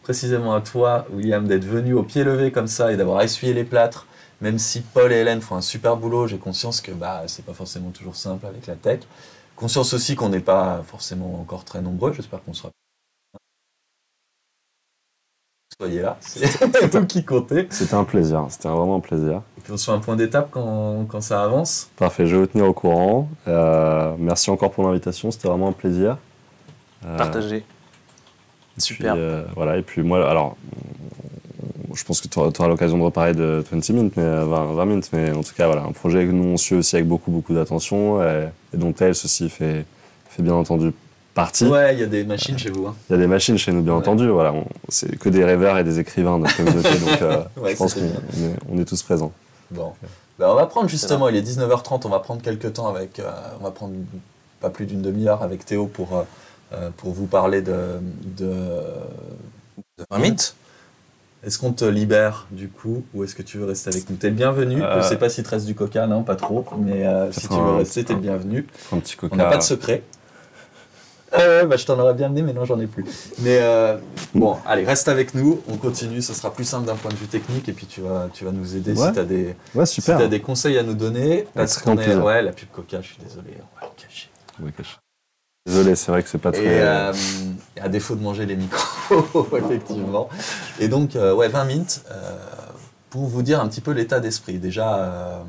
précisément à toi, William, d'être venu au pied levé comme ça et d'avoir essuyé les plâtres. Même si Paul et Hélène font un super boulot, j'ai conscience que c'est pas forcément toujours simple avec la tech. Conscience aussi qu'on n'est pas forcément encore très nombreux. J'espère qu'on sera. Soyez là, c'est tout qui comptait. C'était un plaisir, c'était vraiment un plaisir. Et puis on se fait un point d'étape quand ça avance. Parfait, je vais vous tenir au courant. Merci encore pour l'invitation, c'était vraiment un plaisir. Partagé. Super. Puis, voilà, et puis moi, alors, je pense que tu auras l'occasion de reparler de 20 minutes, mais 20 minutes, mais en tout cas, voilà, un projet que nous on suit aussi avec beaucoup d'attention, et dont Tails aussi fait bien entendu partie. Ouais, il y a des machines chez vous. Il y a des machines chez nous, bien entendu. Voilà, c'est que des rêveurs et des écrivains de notre communauté, donc je pense qu'on est tous présents. Bon, on va prendre justement, il est 19h30, on va prendre quelques temps avec, on va prendre pas plus d'une demi-heure avec Théo pour vous parler de 20 minutes. Est-ce qu'on te libère du coup, ou est-ce que tu veux rester avec nous? T'es le bienvenu. Je sais pas s'il te reste du coca, non, pas trop, mais si tu veux rester, t'es le bienvenu. Un petit coca. On n'a pas de secret. Je t'en aurais bien amené, mais non, j'en ai plus. Mais bon, allez, reste avec nous, on continue, ça sera plus simple d'un point de vue technique, et puis tu vas nous aider si tu as des conseils à nous donner. Parce qu'on est. Ouais, la pub coca, je suis désolé, on va le cacher. Désolé, c'est vrai que c'est pas très. Et à défaut de manger les micros, effectivement. Et donc, 20 minutes, pour vous dire un petit peu l'état d'esprit. Déjà.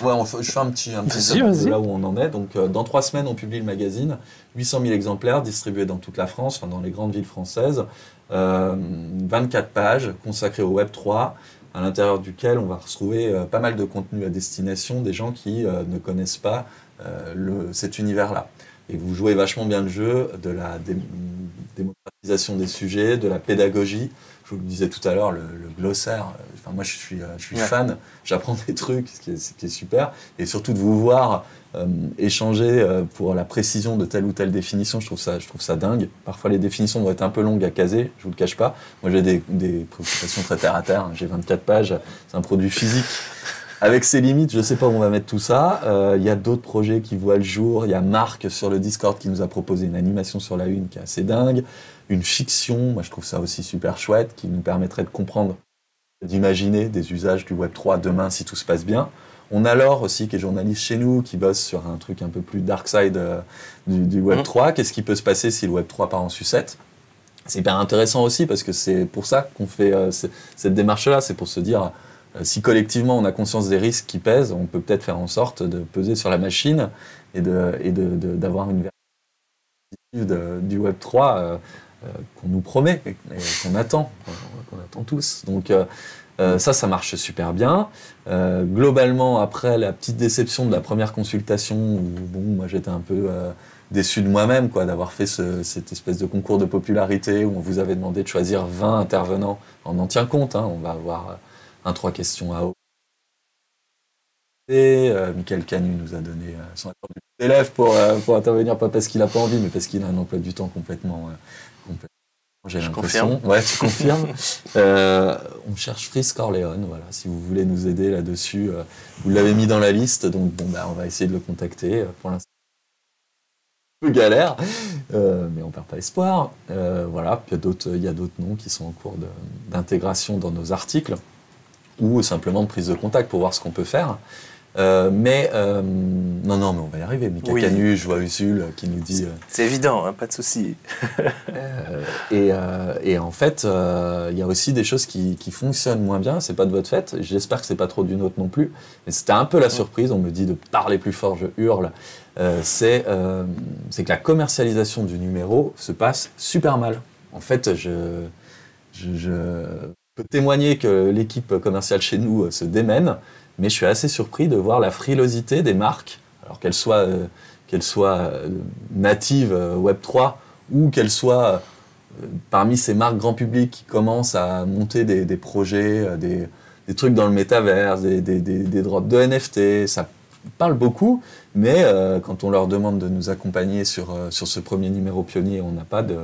Je fais un petit de là où on en est. Donc, dans 3 semaines, on publie le magazine. 800 000 exemplaires distribués dans toute la France, enfin dans les grandes villes françaises. 24 pages consacrées au Web3, à l'intérieur duquel on va retrouver pas mal de contenu à destination des gens qui ne connaissent pas cet univers-là. Et vous jouez vachement bien le jeu de la démocratisation des sujets, de la pédagogie. Je vous le disais tout à l'heure, le glossaire. Enfin, moi, je suis fan. J'apprends des trucs, ce qui est super. Et surtout de vous voir échanger pour la précision de telle ou telle définition, je trouve ça dingue. Parfois, les définitions doivent être un peu longues à caser, je vous le cache pas. Moi, j'ai des préoccupations très terre à terre. J'ai 24 pages. C'est un produit physique. Avec ses limites, je ne sais pas où on va mettre tout ça. Il y a d'autres projets qui voient le jour. Il y a Marc sur le Discord qui nous a proposé une animation sur la Une qui est assez dingue. Une fiction, moi je trouve ça aussi super chouette, qui nous permettrait de comprendre, d'imaginer des usages du Web3 demain si tout se passe bien. On a Laure aussi qui est journaliste chez nous, qui bosse sur un truc un peu plus dark side du Web3. Qu'est-ce qui peut se passer si le Web3 part en sucette? C'est hyper intéressant aussi parce que c'est pour ça qu'on fait cette démarche-là, c'est pour se dire... Si collectivement on a conscience des risques qui pèsent, on peut peut-être faire en sorte de peser sur la machine et d'avoir une version du Web3 qu'on nous promet et qu'on attend tous. Donc Ça marche super bien. Globalement, après la petite déception de la première consultation, où bon, moi j'étais un peu déçu de moi-même, quoi, d'avoir fait cette espèce de concours de popularité où on vous avait demandé de choisir 20 intervenants. On en tient compte, hein, on va avoir 3 questions à haut. Michael Canu nous a donné son accord d'élève pour intervenir, pas parce qu'il n'a pas envie, mais parce qu'il a un emploi du temps complètement j'ai l'impression. Confirme. Ouais, tu confirmes. On cherche Frisk Corleone, voilà, si vous voulez nous aider là-dessus. Vous l'avez mis dans la liste, donc bon, on va essayer de le contacter. Pour l'instant, un peu galère, mais on perd pas espoir. Voilà, il y a d'autres noms qui sont en cours d'intégration dans nos articles, ou simplement de prise de contact pour voir ce qu'on peut faire. Non, mais on va y arriver. Mika Canu, je vois Usul qui nous dit... C'est évident, hein, pas de souci. Et en fait, il y a aussi des choses qui fonctionnent moins bien. C'est pas de votre fait. J'espère que c'est pas trop d'une autre non plus. Mais c'était un peu la surprise. On me dit de parler plus fort, je hurle. C'est que la commercialisation du numéro se passe super mal. En fait, je peux témoigner que l'équipe commerciale chez nous se démène. Mais je suis assez surpris de voir la frilosité des marques, alors qu'elles soient natives Web3 ou qu'elles soient parmi ces marques grand public qui commencent à monter des projets, des trucs dans le métaverse, des drops de NFT. Ça parle beaucoup, mais quand on leur demande de nous accompagner sur ce premier numéro pionnier, on n'a pas de...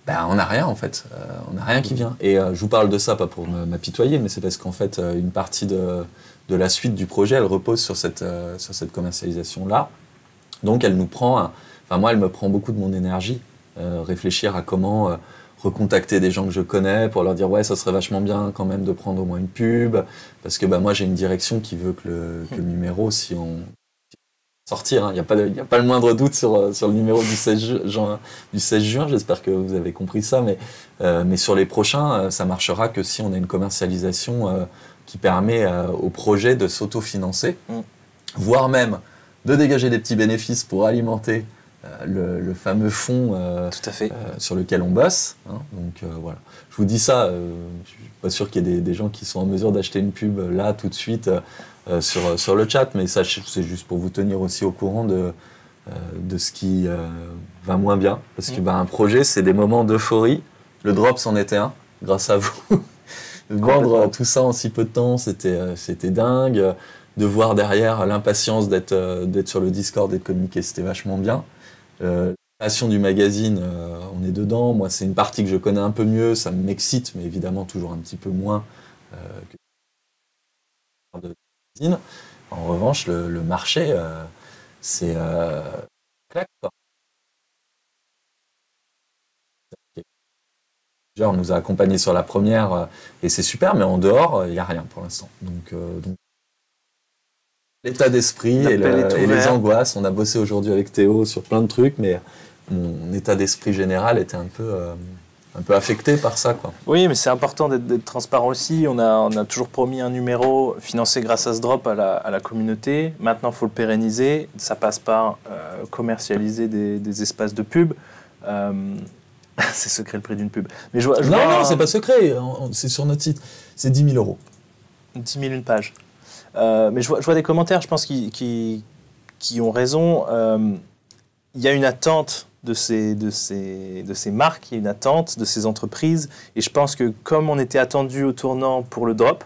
on n'a rien en fait, on n'a rien qui vient. Et je vous parle de ça, pas pour m'apitoyer, mais c'est parce qu'en fait, une partie de la suite du projet, elle repose sur cette commercialisation-là. Donc elle nous prend, moi elle me prend beaucoup de mon énergie, réfléchir à comment recontacter des gens que je connais pour leur dire ouais, ça serait vachement bien quand même de prendre au moins une pub, parce que moi j'ai une direction qui veut que le numéro, si on... sortir, il n'y a pas le moindre doute sur le numéro du 16 juin, j'espère que vous avez compris ça, mais sur les prochains, ça marchera que si on a une commercialisation qui permet au projet de s'autofinancer, voire même de dégager des petits bénéfices pour alimenter le fameux fonds Tout à fait. sur lequel on bosse. Hein. Donc voilà, je vous dis ça, je ne suis pas sûr qu'il y ait des gens qui sont en mesure d'acheter une pub là tout de suite, sur le chat, mais ça c'est juste pour vous tenir aussi au courant de ce qui va moins bien, parce que un projet c'est des moments d'euphorie. Le drop c'en était un, grâce à vous. Vendre tout ça en si peu de temps, c'était dingue. De voir derrière l'impatience d'être sur le Discord et de communiquer, c'était vachement bien. La création du magazine, on est dedans. Moi c'est une partie que je connais un peu mieux, ça m'excite, mais évidemment toujours un petit peu moins que En revanche, le marché, c'est claque, quoi. On nous a accompagnés sur la première et c'est super, mais en dehors, il n'y a rien pour l'instant. Donc l'état d'esprit et les angoisses. On a bossé aujourd'hui avec Théo sur plein de trucs, mais mon état d'esprit général était un peu affecté par ça, quoi. Oui, mais c'est important d'être transparent aussi. On a toujours promis un numéro financé grâce à ce drop à la communauté. Maintenant, il faut le pérenniser. Ça passe par commercialiser des espaces de pub. C'est secret le prix d'une pub. Mais non, c'est pas secret. C'est sur notre site. C'est 10 000 €. 10 000 une page. Mais je vois des commentaires, je pense, qui ont raison. Il y a une attente de ces marques, il y a une attente de ces entreprises. Et je pense que comme on était attendu au tournant pour le drop,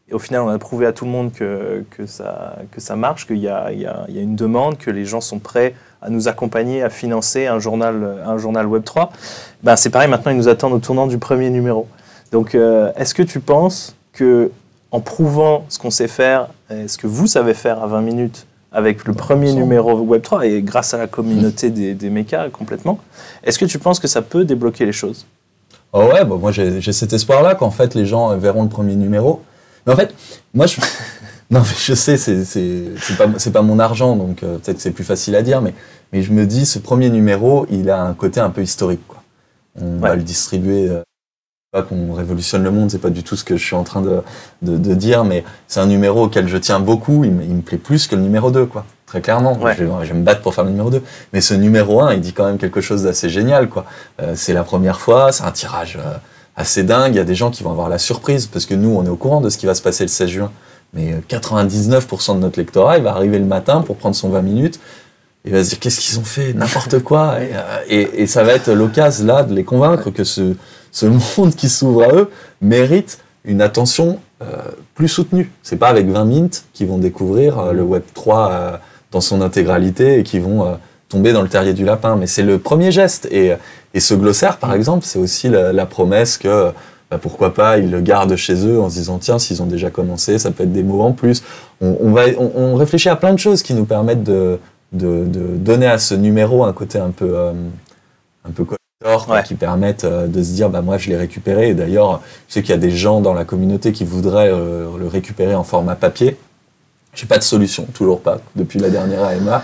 et au final on a prouvé à tout le monde que ça marche, qu'il y a une demande, que les gens sont prêts à nous accompagner, à financer un journal Web3, c'est pareil, maintenant ils nous attendent au tournant du premier numéro. Donc est-ce que tu penses qu'en prouvant ce qu'on sait faire, ce que vous savez faire à 20 minutes, avec le premier numéro Web3 et grâce à la communauté des mécas complètement, est-ce que tu penses que ça peut débloquer les choses ? Oh ouais, moi j'ai cet espoir-là qu'en fait les gens verront le premier numéro. Mais en fait, moi non, mais je sais, c'est pas mon argent, donc peut-être que c'est plus facile à dire, mais je me dis, ce premier numéro, il a un côté un peu historique, quoi. On va le distribuer. Pas qu'on révolutionne le monde, c'est pas du tout ce que je suis en train de dire, mais c'est un numéro auquel je tiens beaucoup, il me plaît plus que le numéro 2, quoi. Très clairement, je vais me battre pour faire le numéro 2. Mais ce numéro 1, il dit quand même quelque chose d'assez génial, quoi. C'est la première fois, c'est un tirage assez dingue. Il y a des gens qui vont avoir la surprise, parce que nous, on est au courant de ce qui va se passer le 16 juin. Mais 99% de notre lectorat, il va arriver le matin pour prendre son 20 minutes. Il va se dire, qu'est-ce qu'ils ont fait? N'importe quoi. Et ça va être l'occasion, là, de les convaincre que ce monde qui s'ouvre à eux mérite une attention plus soutenue. C'est pas avec 20 minutes qu'ils vont découvrir le Web3 dans son intégralité et qui vont tomber dans le terrier du lapin. Mais c'est le premier geste. Et ce glossaire, par exemple, c'est aussi la promesse que pourquoi pas ils le gardent chez eux en se disant tiens, s'ils ont déjà commencé, ça peut être des mots en plus. On réfléchit à plein de choses qui nous permettent de donner à ce numéro un côté un peu collector, qui permettent de se dire moi je l'ai récupéré. Et d'ailleurs, je sais qu'il y a des gens dans la communauté qui voudraient le récupérer en format papier. J'ai pas de solution, toujours pas, depuis la dernière AMA.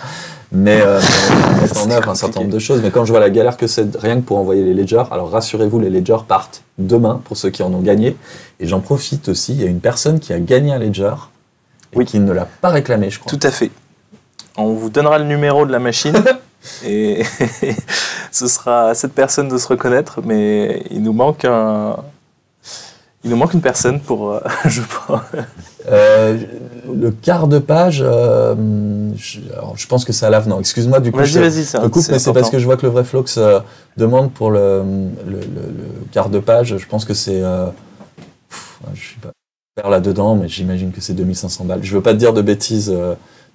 Mais on met en œuvre un certain nombre de choses. Mais quand je vois la galère que c'est rien que pour envoyer les ledgers, alors rassurez-vous, les ledgers partent demain pour ceux qui en ont gagné. Et j'en profite aussi, il y a une personne qui a gagné un ledger et qui ne l'a pas réclamé, je crois. Tout à fait. On vous donnera le numéro de la machine et ce sera à cette personne de se reconnaître, mais il nous manque une personne pour, je pense. Le quart de page, je pense que ça lave. Non, excuse-moi, du coup, vas-y, je coupe, mais c'est parce que je vois que le vrai Flox demande pour le quart de page. Je pense que c'est. Je suis pas faire là-dedans, mais j'imagine que c'est 2500 balles. Je veux pas te dire de bêtises.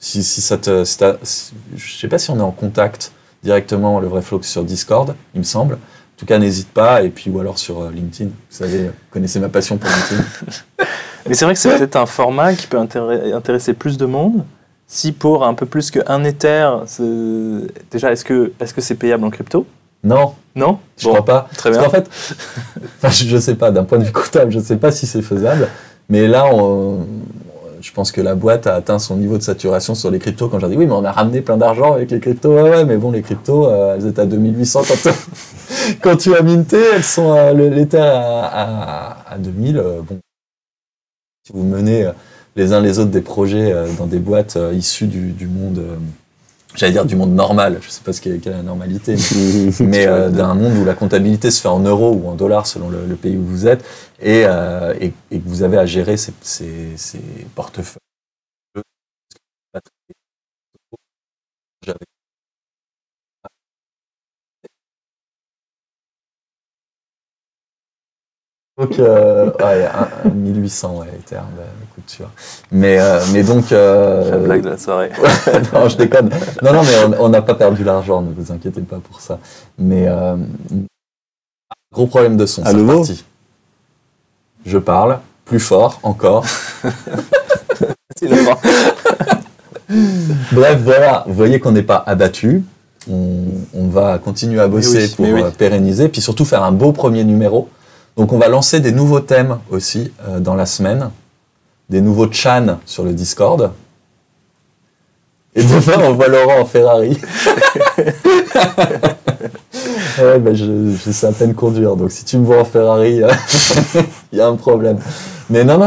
Si ça te. Je sais pas si on est en contact directement, le vrai Flox, sur Discord, il me semble. En tout cas, n'hésite pas, et puis ou alors sur LinkedIn. Vous savez, vous connaissez ma passion pour LinkedIn. Mais c'est vrai que c'est peut-être un format qui peut intéresser plus de monde. Si pour un peu plus qu'un Ether, déjà, est-ce que c'est payable en crypto? Non. Non? Je crois pas. Très bien. Parce qu'en fait, je sais pas, d'un point de vue comptable, je sais pas si c'est faisable. Mais là, je pense que la boîte a atteint son niveau de saturation sur les cryptos. Quand j'ai dit oui, mais on a ramené plein d'argent avec les cryptos. Ouais, mais bon, les cryptos, elles étaient à 2800 quand tu as minté, elles sont l'Ether à 2000. Bon, si vous menez les uns les autres des projets dans des boîtes issues du monde, j'allais dire du monde normal, je sais pas quelle est la normalité, mais d'un monde où la comptabilité se fait en euros ou en dollars selon le pays où vous êtes, et que vous avez à gérer ces portefeuilles. Donc, 1800, Ether, écoute, tu vois. Mais donc... La blague de la soirée. Non, je déconne. Non, mais on n'a pas perdu l'argent, ne vous inquiétez pas pour ça. Mais, gros problème de son, c'est reparti. Je parle, plus fort, encore. Bref, voilà, vous voyez qu'on n'est pas abattu. On va continuer à bosser pour pérenniser, puis surtout faire un beau premier numéro. Donc on va lancer des nouveaux thèmes aussi dans la semaine, des nouveaux chans sur le Discord. Et demain on voit Laurent en Ferrari. Ouais, je sais à peine conduire, donc si tu me vois en Ferrari, il y a un problème. Mais non, mais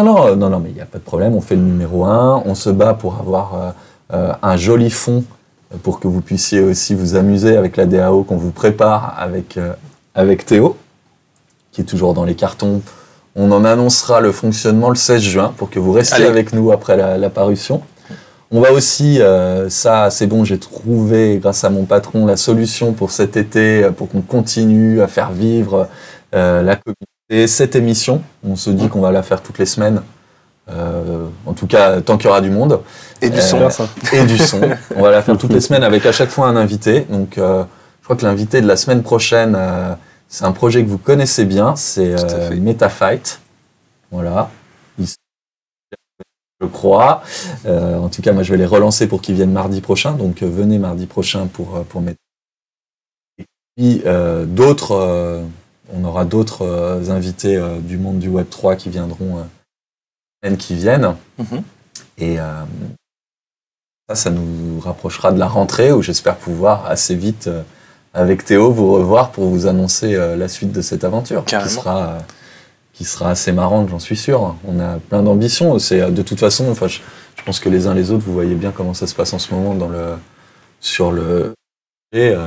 il n'y a pas de problème, on fait le numéro 1, on se bat pour avoir un joli fond pour que vous puissiez aussi vous amuser avec la DAO qu'on vous prépare avec Théo, qui est toujours dans les cartons. On en annoncera le fonctionnement le 16 juin pour que vous restiez avec nous après la parution. On va aussi, ça c'est bon, j'ai trouvé grâce à mon patron la solution pour cet été, pour qu'on continue à faire vivre la communauté. Cette émission, on se dit qu'on va la faire toutes les semaines, en tout cas tant qu'il y aura du monde. Et du son. Et du son. On va la faire toutes les semaines avec à chaque fois un invité. Donc je crois que l'invité de la semaine prochaine... c'est un projet que vous connaissez bien, c'est MetaFight. Voilà. Je crois. En tout cas, moi, je vais les relancer pour qu'ils viennent mardi prochain. Donc, venez mardi prochain pour MetaFight. Et puis, on aura d'autres invités du monde du Web3 qui viendront qui viennent. Et ça nous rapprochera de la rentrée où j'espère pouvoir assez vite... avec Théo, vous revoir pour vous annoncer la suite de cette aventure, qui sera assez marrante, j'en suis sûr. On a plein d'ambitions. De toute façon, je pense que les uns les autres, vous voyez bien comment ça se passe en ce moment sur le projet.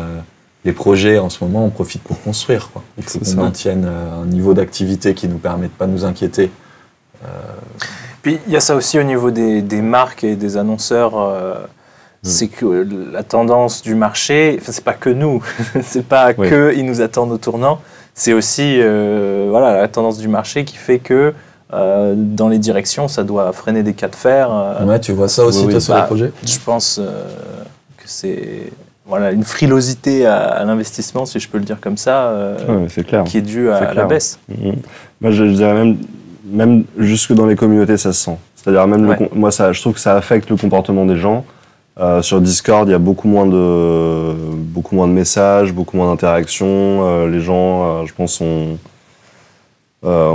les projets en ce moment, on profite pour construire, quoi. Il faut qu'on maintienne un niveau d'activité qui nous permet de pas nous inquiéter. Puis il y a ça aussi au niveau des marques et des annonceurs. C'est que la tendance du marché, enfin, c'est pas que nous, c'est pas que ils nous attendent au tournant, c'est aussi voilà, la tendance du marché qui fait que dans les directions, ça doit freiner des cas de fer. Ouais, tu vois ça aussi toi, sur les projets ? Je pense que c'est voilà, une frilosité à l'investissement, si je peux le dire comme ça, c'est clair. qui est due à la baisse. Moi, je dirais même jusque dans les communautés, ça se sent. C'est-à-dire même moi, je trouve que ça affecte le comportement des gens. Sur Discord, il y a beaucoup moins de messages, beaucoup moins d'interactions. Les gens, je pense, ont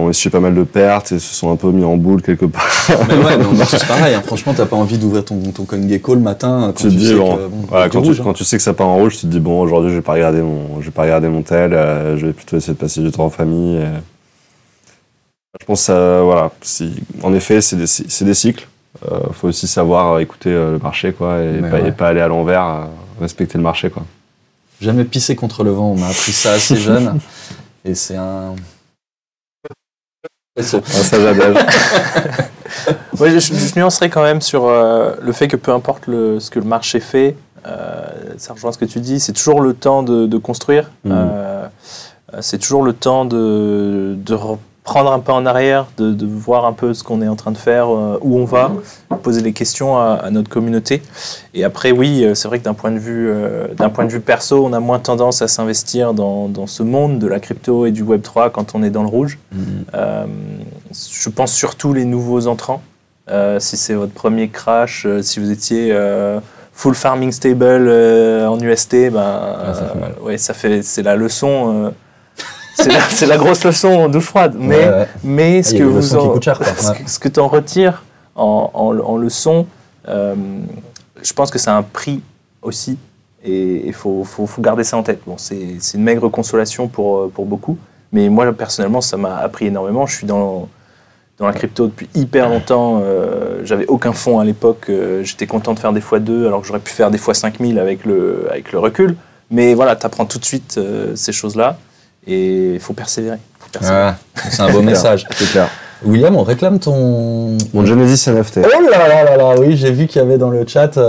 essuyé pas mal de pertes et se sont un peu mis en boule quelque part. Mais ouais, non, c'est pareil. Hein. Franchement, t'as pas envie d'ouvrir ton CoinGecko le matin quand quand tu sais que ça part en rouge, tu te dis bon, aujourd'hui, je vais pas regarder mon tel. Je vais plutôt essayer de passer du temps en famille. Je pense, voilà, en effet, c'est des cycles. Faut aussi savoir écouter le marché, quoi, et pas aller à l'envers, respecter le marché, quoi. Jamais pisser contre le vent, on m'a appris ça assez jeune, et c'est un sage adage. Ouais, je nuancerais quand même sur le fait que peu importe ce que le marché fait, ça rejoint ce que tu dis, c'est toujours le temps de construire, c'est toujours le temps de prendre un peu en arrière, de voir un peu ce qu'on est en train de faire, où on va, poser des questions à notre communauté. Et après, oui, c'est vrai que d'un point de vue perso, on a moins tendance à s'investir dans ce monde de la crypto et du Web3 quand on est dans le rouge. Je pense surtout les nouveaux entrants. Si c'est votre premier crash, si vous étiez full farming stable en UST, c'est la leçon... C'est la grosse leçon douche froide, mais ce que ce que tu en retires en leçon, je pense que c'est un prix aussi, et il faut garder ça en tête. Bon, c'est une maigre consolation pour beaucoup, mais moi personnellement ça m'a appris énormément. Je suis dans la crypto depuis hyper longtemps, j'avais aucun fonds à l'époque, j'étais content de faire des x2 alors que j'aurais pu faire des x5000 avec le recul, mais voilà, tu apprends tout de suite ces choses-là. Et il faut persévérer. C'est un beau message. C'est clair. William, on réclame ton Genesis NFT. Oh là, oui, j'ai vu qu'il y avait dans le chat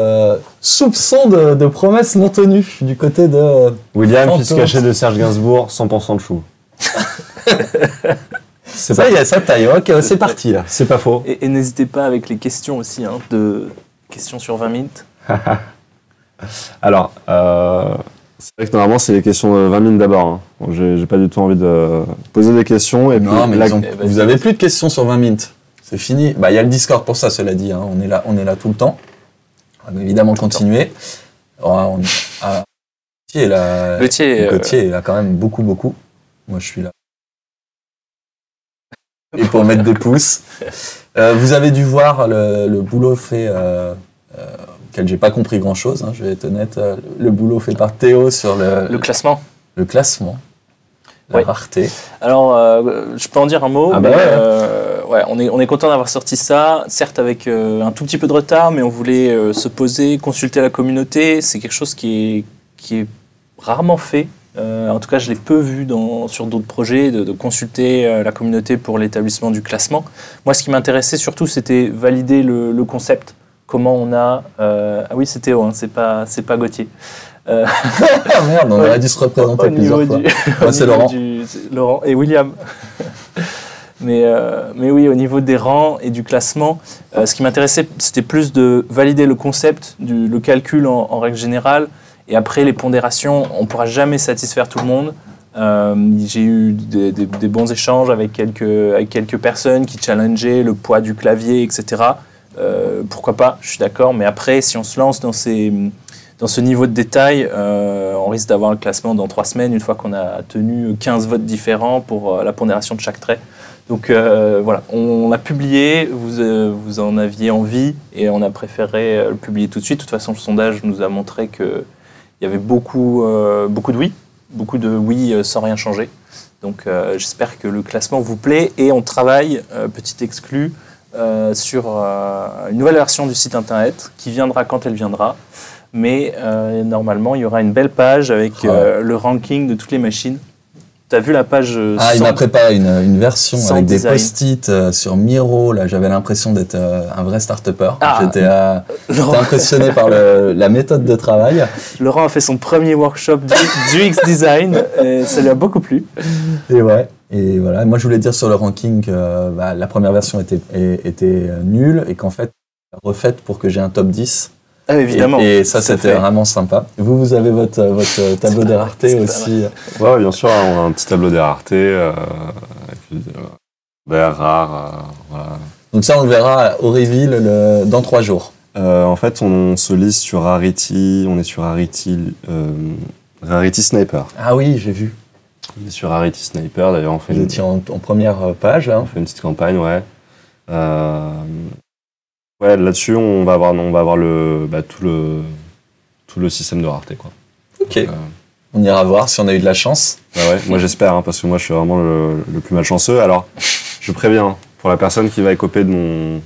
soupçon de promesses non tenues du côté de William, fils caché de Serge Gainsbourg, 100% de chou. Ça y est, ça taille. Ok, c'est parti là. C'est pas faux. Et n'hésitez pas avec les questions aussi, questions sur 20 minutes. Alors, c'est vrai que normalement, c'est les questions de 20 minutes d'abord. Hein. Bon, j'ai pas du tout envie de poser des questions. Et non, mais vous avez plus de questions sur 20 minutes. C'est fini. Il y a le Discord pour ça, cela dit. Hein. On est là tout le temps. On va évidemment continuer. Le Gauthier est là quand même beaucoup. Moi, je suis là. Et pour mettre des pouces. Vous avez dû voir le boulot fait... auquel j'ai pas compris grand chose, je vais être honnête. Le boulot fait par Théo sur le classement. Le classement. La rareté. Alors, je peux en dire un mot. On est content d'avoir sorti ça, certes avec un tout petit peu de retard, mais on voulait se poser, consulter la communauté. C'est quelque chose qui est rarement fait. En tout cas, je l'ai peu vu sur d'autres projets, de consulter la communauté pour l'établissement du classement. Moi, ce qui m'intéressait surtout, c'était valider le concept. Comment on a... Ah oui, c'est Théo, hein, c'est pas Gauthier. Merde, on aurait dû se représenter plusieurs fois. C'est Laurent. Laurent et William. mais oui, au niveau des rangs et du classement, ce qui m'intéressait, c'était plus de valider le concept, le calcul en règle générale, et après les pondérations, on ne pourra jamais satisfaire tout le monde. J'ai eu des bons échanges avec quelques personnes qui challengeaient le poids du clavier, etc. Pourquoi pas, je suis d'accord, mais après, si on se lance dans ce niveau de détail, on risque d'avoir le classement dans 3 semaines, une fois qu'on a tenu 15 votes différents pour la pondération de chaque trait. Donc voilà, on l'a publié, vous en aviez envie, et on a préféré le publier tout de suite. De toute façon, le sondage nous a montré qu'il y avait beaucoup de oui sans rien changer. Donc j'espère que le classement vous plaît, et on travaille, petit exclu, sur une nouvelle version du site internet qui viendra quand elle viendra. Mais normalement, il y aura une belle page avec le ranking de toutes les machines. Tu as vu la page il m'a préparé une version avec des design. post-it sur Miro. Là, j'avais l'impression d'être un vrai start-upper. J'étais impressionné par la méthode de travail. Laurent a fait son premier workshop du X-Design et ça lui a beaucoup plu. Et voilà. Moi, je voulais dire sur le ranking que la première version était nulle et qu'en fait, refaite pour que j'ai un top 10. Ah, évidemment. Et ça, c'était vraiment sympa. Vous avez votre tableau des raretés aussi. Ouais, bien sûr, on a un petit tableau des raretés, avec vert, rare, voilà. Donc ça, on le verra au reveal dans 3 jours. En fait, on se liste sur Rarity, on est sur Rarity Sniper. Ah oui, j'ai vu. On est sur Rarity Sniper, d'ailleurs, on fait Vous étiez en première page, là. On fait une petite campagne, ouais. Ouais, là-dessus, on va avoir tout le système de rareté, quoi. Ok. On ira voir si on a eu de la chance. Bah ouais, moi j'espère, hein, parce que moi je suis vraiment le plus malchanceux. Alors, je préviens, pour la personne qui va écoper de mon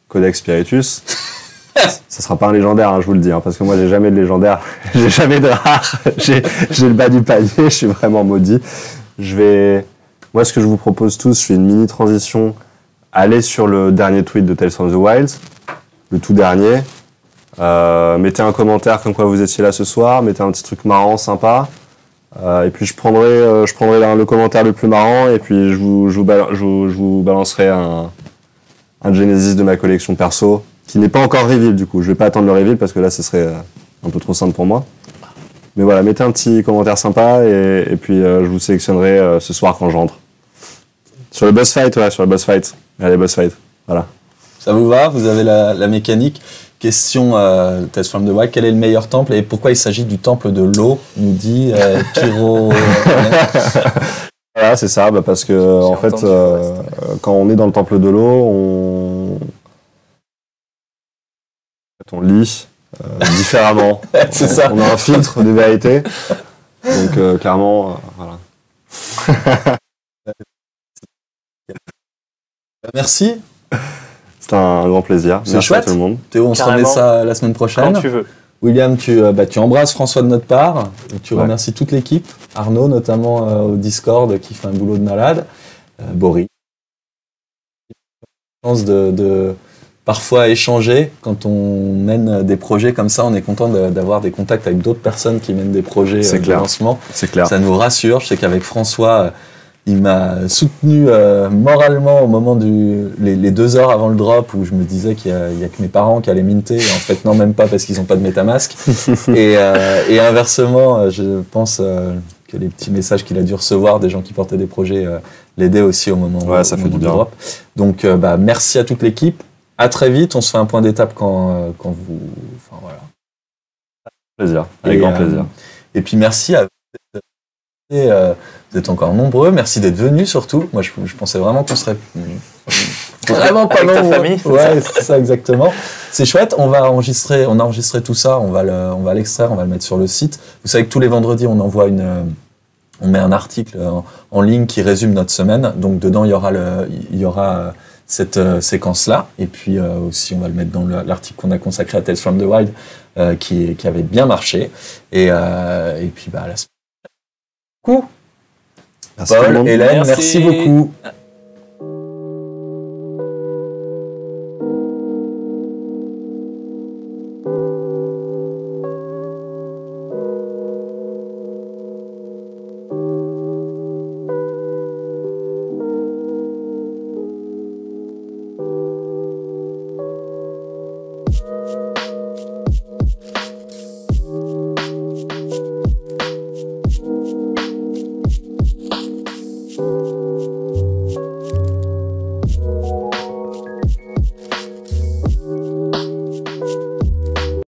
Codex Spiritus, ça sera pas un légendaire, hein, je vous le dis, hein, parce que moi j'ai jamais de légendaire, j'ai jamais de rare, j'ai le bas du panier, je suis vraiment maudit. Moi ce que je vous propose tous, je fais une mini transition. Allez sur le dernier tweet de Tales from the Wilds, le tout dernier. Mettez un commentaire comme quoi vous étiez là ce soir, mettez un petit truc marrant, sympa. Et puis je prendrai le commentaire le plus marrant et puis je vous balancerai un Genesis de ma collection perso, qui n'est pas encore reveal du coup. Je vais pas attendre le reveal parce que là ce serait un peu trop simple pour moi. Mais voilà, mettez un petit commentaire sympa et puis je vous sélectionnerai ce soir quand je rentre. Sur le boss fight, ouais, sur le boss fight. Allez, boss fight, voilà. Ça vous va? Vous avez la mécanique. Question Tales from the Wild, quel est le meilleur temple et pourquoi il s'agit du temple de l'eau, nous dit Kiro. Voilà, c'est ça, parce que en fait, quand on est dans le temple de l'eau, on lit différemment. C'est ça. On a un filtre de vérité. Donc clairement, voilà. Merci. C'est un grand plaisir. C'est Merci chouette. à tout le monde. Théo, on se remet ça la semaine prochaine. Quand tu veux. William, tu embrasses François de notre part. Tu remercies toute l'équipe. Arnaud, notamment au Discord, qui fait un boulot de malade. Boris. Chance de parfois échanger. Quand on mène des projets comme ça, on est content d'avoir des contacts avec d'autres personnes qui mènent des projets de lancement. C'est clair. Ça nous rassure. Je sais qu'avec François, il m'a soutenu moralement au moment les 2 heures avant le drop où je me disais qu'il y a que mes parents qui allaient minter. En fait, non, même pas parce qu'ils n'ont pas de MetaMask. et inversement, je pense que les petits messages qu'il a dû recevoir des gens qui portaient des projets l'aidaient aussi au moment, ça au fait moment du du bien. drop. Donc, merci à toute l'équipe. À très vite. On se fait un point d'étape quand vous... Enfin, voilà. Plaisir, avec grand plaisir. Et puis, merci à vous êtes encore nombreux. Merci d'être venus surtout. Moi, je pensais vraiment qu'on serait vraiment pas avec ta nombreux. famille. Ouais, c'est ça exactement. C'est chouette. On a enregistré tout ça. On va l'extraire. On va le mettre sur le site. Vous savez que tous les vendredis, on met un article en ligne qui résume notre semaine. Donc dedans, il y aura cette séquence-là. Et puis aussi, on va le mettre dans l'article qu'on a consacré à Tales from the Wild, qui avait bien marché. Et puis, la semaine. Merci Paul, Hélène, merci beaucoup.